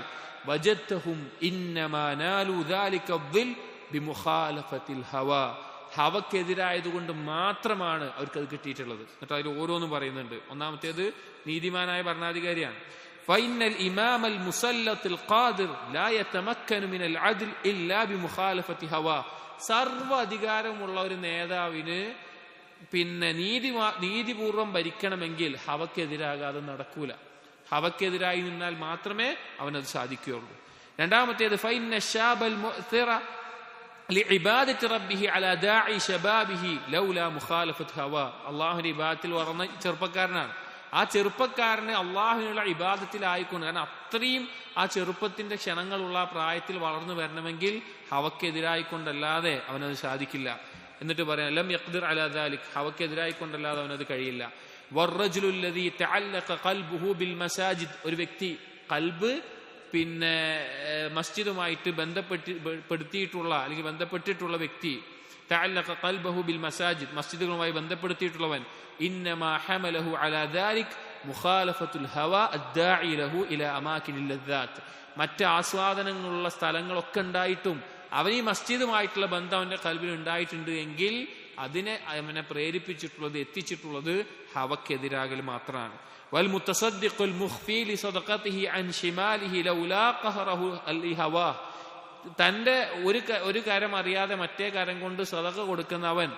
വജദ്തഹും ഇന്നമാ നാലു ദാലിക ദിൽ ബിമുഖാലഫത്തിൽ ഹവാ, ഹവക്കെതിരായതുകൊണ്ട് മാത്രമാണ് അവർക്കത് കിട്ടിയിട്ടുള്ളത്. എന്നിട്ട് അതിൽ ഓരോന്നും പറയുന്നുണ്ട്. ഒന്നാമത്തേത് നീതിമാനായ ഭരണാധികാരിയാണ്. ഫൈനൽ ഇമാമൽ മുസല്ലത്തുൽ ഖാദിർ ലാ യതമക്കനു മിനൽ അദ്ൽ ഇല്ലാ ബിമുഖാലഫത്തി ഹവാ, സർവ്വ അധികാരമുള്ള ഒരു നേതാവിന് നീതിപൂർവം ഭരിക്കണമെങ്കിൽ ഹവക്കെതിരാകാതെ നടക്കൂല. ഹവക്കെതിരായി നിന്നാൽ മാത്രമേ അവനത് സാധിക്കുകയുള്ളൂ. രണ്ടാമത്തേത് ഫൈന ശാബൽ മുഅ്തിറ ലിഇബാദത്തി റബ്ബിഹി അലാ ദാഇ ശബാബിഹി ലൗലാ മുഖാലഫത്ത് ഹവാ, അല്ലാഹുവിന്റെ ഇബാദത്തിൽ വളർന്ന ചെറുപ്പക്കാരനാണ്. ആ ചെറുപ്പക്കാരന് അള്ളാഹുവിനുള്ള ഇബാദത്തിലായിക്കൊണ്ട്, കാരണം അത്രയും ആ ചെറുപ്പത്തിന്റെ ക്ഷണങ്ങളുള്ള പ്രായത്തിൽ വളർന്നു വരണമെങ്കിൽ ഹവക്കെതിരായിക്കൊണ്ടല്ലാതെ അവനത് സാധിക്കില്ല. എന്നിട്ട് പറയാം ലം യഖ്ദിർ അലാ ദാലിക്, ഹവക്കെതിരായിക്കൊണ്ടല്ലാതെ അവനത് കഴിയില്ല. വറജുലുൽ ലദീ തഅല്ലഖ ഖൽബുഹു ബിൽ മസാജിദ്, ഒരു വ്യക്തി കൽബ് മസ്ജിദുമായിട്ട് ബന്ധപ്പെട്ടിട്ടുള്ള അല്ലെങ്കിൽ ബന്ധപ്പെട്ടിട്ടുള്ള വ്യക്തി, തഅല്ലഖ ഖൽബഹു ബിൽ മസാജിദ്, മസ്ജിദുകളുമായി ബന്ധപ്പെടുത്തിയിട്ടുള്ളവൻ, ഇന്നമാ ഹമലഹു അലാ ദാലിക് മുഖാലഫത്തുൽ ഹവാ അദ്ദാഇ ലഹു ഇലാ അമാകിനിൽ ലദ്ദാത്ത്, മറ്റ് ആസ്വാദനങ്ങളുള്ള സ്ഥലങ്ങളൊക്കെ ഉണ്ടായിട്ടും അവൻ ഈ മസ്ജിദുമായിട്ടുള്ള ബന്ധം അവന്റെ കൽബിൽ ഉണ്ടായിട്ടുണ്ട് എങ്കിൽ അതിനെ അവനെ പ്രേരിപ്പിച്ചിട്ടുള്ളത്, എത്തിച്ചിട്ടുള്ളത് ഹവക്കെതിരാകൽ മാത്രമാണ്. വൽ മുത്തസദ്ദിഖുൽ മുഖ്ഫി ലിസദഖതിഹി അൻ ശിമാലിഹി ലൗലാ ഖഹറഹു അൽ ഹവാ, തന്റെ ഒരു കരം അറിയാതെ മറ്റേ കരം കൊണ്ട് സദഖ കൊടുക്കുന്നവൻ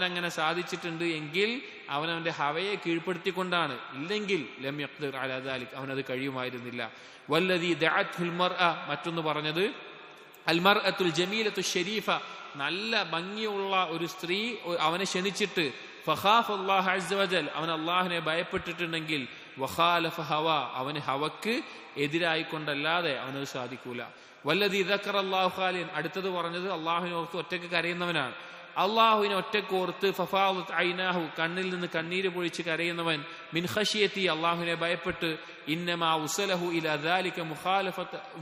അങ്ങനെ സാധിച്ചിട്ടുണ്ട് എങ്കിൽ അവന്റെ ഹവയെ കീഴ്പ്പെടുത്തിക്കൊണ്ടാണ്. ഇല്ലെങ്കിൽ ലം യഖ്ദിർ അലാ ദാലിക്, അവനത് കഴിയുമായിരുന്നില്ല. വല്ലദീ ദഅത്ഹുൽ മർഅ, മറ്റൊന്ന് പറഞ്ഞത് അൽ മർഅത്തുൽ ജമീലത്തു ശരീഫ, നല്ല ഭംഗിയുള്ള ഒരു സ്ത്രീ അവനെ ക്ഷണിച്ചിട്ട് ഫഖാഫ അല്ലാഹ അസ്സ വജൽ, അവൻ അള്ളാഹുവിനെ ഭയപ്പെട്ടിട്ടുണ്ടെങ്കിൽ വഖാലഫ ഹവ, അവന് ഹവക്ക് എതിരായിക്കൊണ്ടല്ലാതെ അവനത് സാധിക്കൂല. വല്ലദീ ദക്കറല്ലാഹു ഖാലിൻ, അടുത്തത് പറഞ്ഞത് അള്ളാഹുവിനെ ഓർത്ത് ഒറ്റയ്ക്ക് കരയുന്നവനാണ്. അള്ളാഹുവിനെ ഒറ്റക്കോർത്ത് ഫഫാദത് ഐനാഹു, കണ്ണിൽ നിന്ന് കണ്ണീര് പൊഴിച്ച് കരയുന്നവൻ, മിൻ ഖശിയതി, അള്ളാഹുവിനെ ഭയപ്പെട്ട്, ഇന്നമാ ഉസലഹു ഇലാ ദാലിക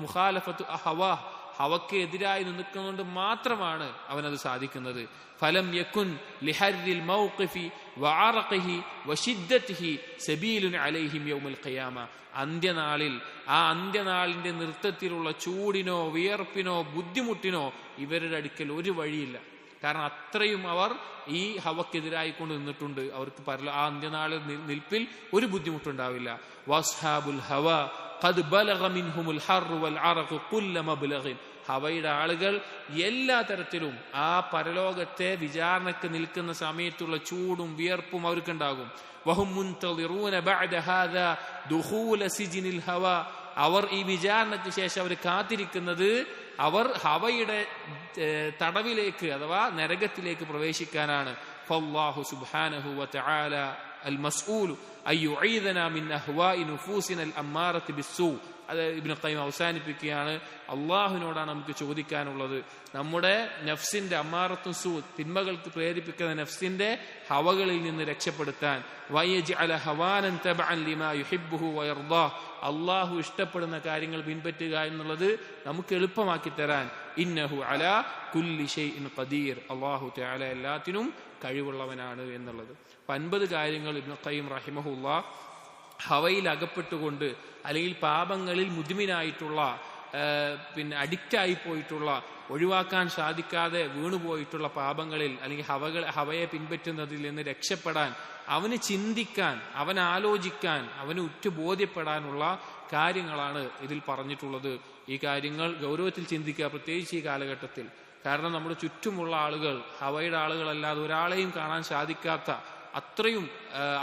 മുഖാലഫത്തു ഹവാ, ഹവക്ക് എതിരായി നിൽക്കുന്നതുകൊണ്ട് മാത്രമാണ് അവനത് സാധിക്കുന്നത്. ഫലം യകുൻ ലിഹർരിൽ മൗഖിഫി വഅറഖിഹി വശിദ്ദതിഹി സബീലുൻ അലൈഹിം യൗമൽ ഖിയാമ, അന്ത്യനാളിൽ ആ അന്ത്യനാളിന്റെ നൃത്തത്തിലുള്ള ചൂടിനോ വിയർപ്പിനോ ബുദ്ധിമുട്ടിനോ ഇവരുടെ അടുക്കൽ ഒരു വഴിയില്ല. കാരണം അത്രയും അവർ ഈ ഹവക്കെതിരായിക്കൊണ്ട് നിന്നിട്ടുണ്ട്. അവർക്ക് ആ അന്ത്യനാളിൽ നിൽപ്പിൽ ഒരു ബുദ്ധിമുട്ടുണ്ടാവില്ല. വസ്ഹാബുൽ ഹവ ഖദ് ബലഗ മിൻഹുൽ ഹർറു വൽ അറഖു കുല്ല മബ്ലഗിൻ, ഹവയുടെ ആളുകൾ എല്ലാ തരത്തിലും ആ പരലോകത്തെ വിചാരണക്ക് നിൽക്കുന്ന സമയത്തുള്ള ചൂടും വിയർപ്പും അവർക്കുണ്ടാകും. വഹും മുൻതളിറൂന ബഅദ ഹാദാ ദുഖൂല സിജ്നിൽ ഹവ, അവർ ഈ വിചാരണയ്ക്ക് ശേഷം അവർ കാത്തിരിക്കുന്നത് അവർ ഹവയുടെ തടവിലേക്ക് അഥവാ നരകത്തിലേക്ക് പ്രവേശിക്കാനാണ്. ഫല്ലാഹു സുബ്ഹാനഹു വതആല അൽ മസ്ഊൽ അയ്യുഈദനാ മിൻ അഹ്വാഇ നുഫൂസിന അൽ അമ്മാറത്തി ബിസ്സൂ. അത് ഇബ്നു ഖയ്യിം അവസാനിപ്പിക്കുകയാണ്, അള്ളാഹുവിനോടാണ് നമുക്ക് ചോദിക്കാനുള്ളത് നമ്മുടെ നഫ്സിന്റെ അമ്മാറത്തും സൂ, തിന്മകൾക്ക് പ്രേരിപ്പിക്കുന്ന നഫ്സിന്റെ ഹവകളിൽ നിന്ന് രക്ഷപ്പെടുത്താൻ. വയജ്അല ഹവാനൻ തബഅൻ ലിമാ യുഹിബ്ബുഹു വയർദാഹ്, അള്ളാഹു ഇഷ്ടപ്പെടുന്ന കാര്യങ്ങൾ പിൻപറ്റുക എന്നുള്ളത് നമുക്ക് എളുപ്പമാക്കി തരാൻ. ഇന്നഹു അലാ കുല്ലി ഷൈഇൻ ഖദീർ, അള്ളാഹു തആല എല്ലാത്തിനും കഴിവുള്ളവനാണ് എന്നുള്ളത്. 50 കാര്യങ്ങൾ ഇബ്നു ഖയ്യിം റഹിമഹുല്ലാഹ് ഹവയിൽ അകപ്പെട്ടുകൊണ്ട് അല്ലെങ്കിൽ പാപങ്ങളിൽ മുദ്മിനായിട്ടുള്ള അഡിക്റ്റായി പോയിട്ടുള്ള ഒഴിവാക്കാൻ സാധിക്കാതെ വീണുപോയിട്ടുള്ള പാപങ്ങളിൽ അല്ലെങ്കിൽ ഹവയെ പിൻപറ്റുന്നതിൽ നിന്ന് രക്ഷപ്പെടാൻ, അവന് ചിന്തിക്കാൻ, അവൻ ആലോചിക്കാൻ, അവന് ഉറ്റുബോധ്യപ്പെടാനുള്ള കാര്യങ്ങളാണ് ഇതിൽ പറഞ്ഞിട്ടുള്ളത്. ഈ കാര്യങ്ങൾ ഗൗരവത്തിൽ ചിന്തിക്കുക, പ്രത്യേകിച്ച് ഈ കാലഘട്ടത്തിൽ. കാരണം നമ്മുടെ ചുറ്റുമുള്ള ആളുകൾ ഹവയുടെ ആളുകളല്ലാതെ ഒരാളെയും കാണാൻ സാധിക്കാത്ത അത്രയും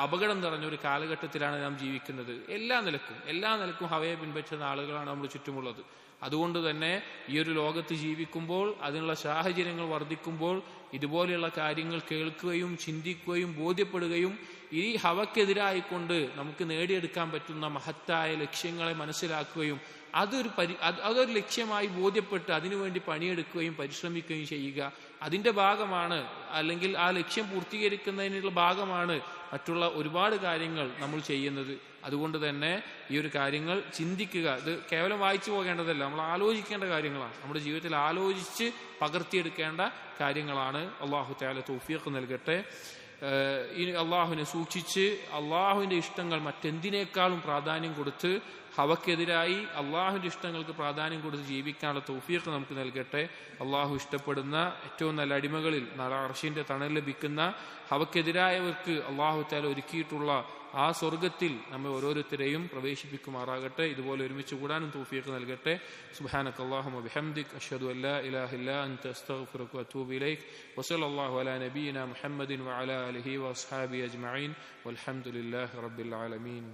അപകടം നിറഞ്ഞ ഒരു കാലഘട്ടത്തിലാണ് നാം ജീവിക്കുന്നത്. എല്ലാ നിലക്കും ഹവയെ പിൻപറ്റുന്ന ആളുകളാണ് നമ്മുടെ ചുറ്റുമുള്ളത്. അതുകൊണ്ട് തന്നെ ഈ ഒരു ലോകത്ത് ജീവിക്കുമ്പോൾ, അതിനുള്ള സാഹചര്യങ്ങൾ വർദ്ധിക്കുമ്പോൾ, ഇതുപോലെയുള്ള കാര്യങ്ങൾ കേൾക്കുകയും ചിന്തിക്കുകയും ബോധ്യപ്പെടുകയും ഈ ഹവക്കെതിരായിക്കൊണ്ട് നമുക്ക് നേടിയെടുക്കാൻ പറ്റുന്ന മഹത്തായ ലക്ഷ്യങ്ങളെ മനസ്സിലാക്കുകയും അതൊരു ലക്ഷ്യമായി ബോധ്യപ്പെട്ട് അതിനുവേണ്ടി പണിയെടുക്കുകയും പരിശ്രമിക്കുകയും ചെയ്യുക. അതിൻ്റെ ഭാഗമാണ്, അല്ലെങ്കിൽ ആ ലക്ഷ്യം പൂർത്തീകരിക്കുന്നതിനുള്ള ഭാഗമാണ് മറ്റുള്ള ഒരുപാട് കാര്യങ്ങൾ നമ്മൾ ചെയ്യുന്നത്. അതുകൊണ്ട് തന്നെ ഈ ഒരു കാര്യങ്ങൾ ചിന്തിക്കുക. ഇത് കേവലം വായിച്ചു പോകേണ്ടതല്ല, നമ്മൾ ആലോചിക്കേണ്ട കാര്യങ്ങളാണ്, നമ്മുടെ ജീവിതത്തിൽ ആലോചിച്ച് പകർത്തിയെടുക്കേണ്ട കാര്യങ്ങളാണ്. അള്ളാഹു തആല തൗഫീഖ് നൽകട്ടെ. ഇനി അള്ളാഹുവിനെ സൂക്ഷിച്ച് അള്ളാഹുവിൻ്റെ ഇഷ്ടങ്ങൾ മറ്റെന്തിനേക്കാളും പ്രാധാന്യം കൊടുത്ത് ഹവക്കെതിരായി അള്ളാഹുവിൻ്റെ ഇഷ്ടങ്ങൾക്ക് പ്രാധാന്യം കൊടുത്ത് ജീവിക്കാനുള്ള തൗഫീഖ് നമുക്ക് നൽകട്ടെ. അള്ളാഹു ഇഷ്ടപ്പെടുന്ന ഏറ്റവും നല്ല അടിമകളിൽ നാളെ അർശിന്റെ തണൽ ലഭിക്കുന്ന ഹവക്കെതിരായവർക്ക് അള്ളാഹു തആല ഒരുക്കിയിട്ടുള്ള ആ സ്വർഗത്തിൽ നമ്മെ ഓരോരുത്തരെയും പ്രവേശിപ്പിക്കുമാറാകട്ടെ. ഇതുപോലെ ഒരുമിച്ച് കൂടാനും തൗഫീഖ് നൽകട്ടെ. സുബ്ഹാനകല്ലാഹുമ്മ ബിഹംദിക് അഷ്ഹദു അല്ലാ ഇലാഹ ഇല്ലാ അൻത അസ്തഗ്ഫിറുക വഅതൂബു ഇലൈക് വസല്ലല്ലാഹു അലാ നബിയിനാ മുഹമ്മദിൻ വഅലാ ആലിഹി വഅസ്ഹാബിഹി അജ്മഈൻ വൽഹംദുലില്ലാഹി റബ്ബിൽ ആലമീൻ.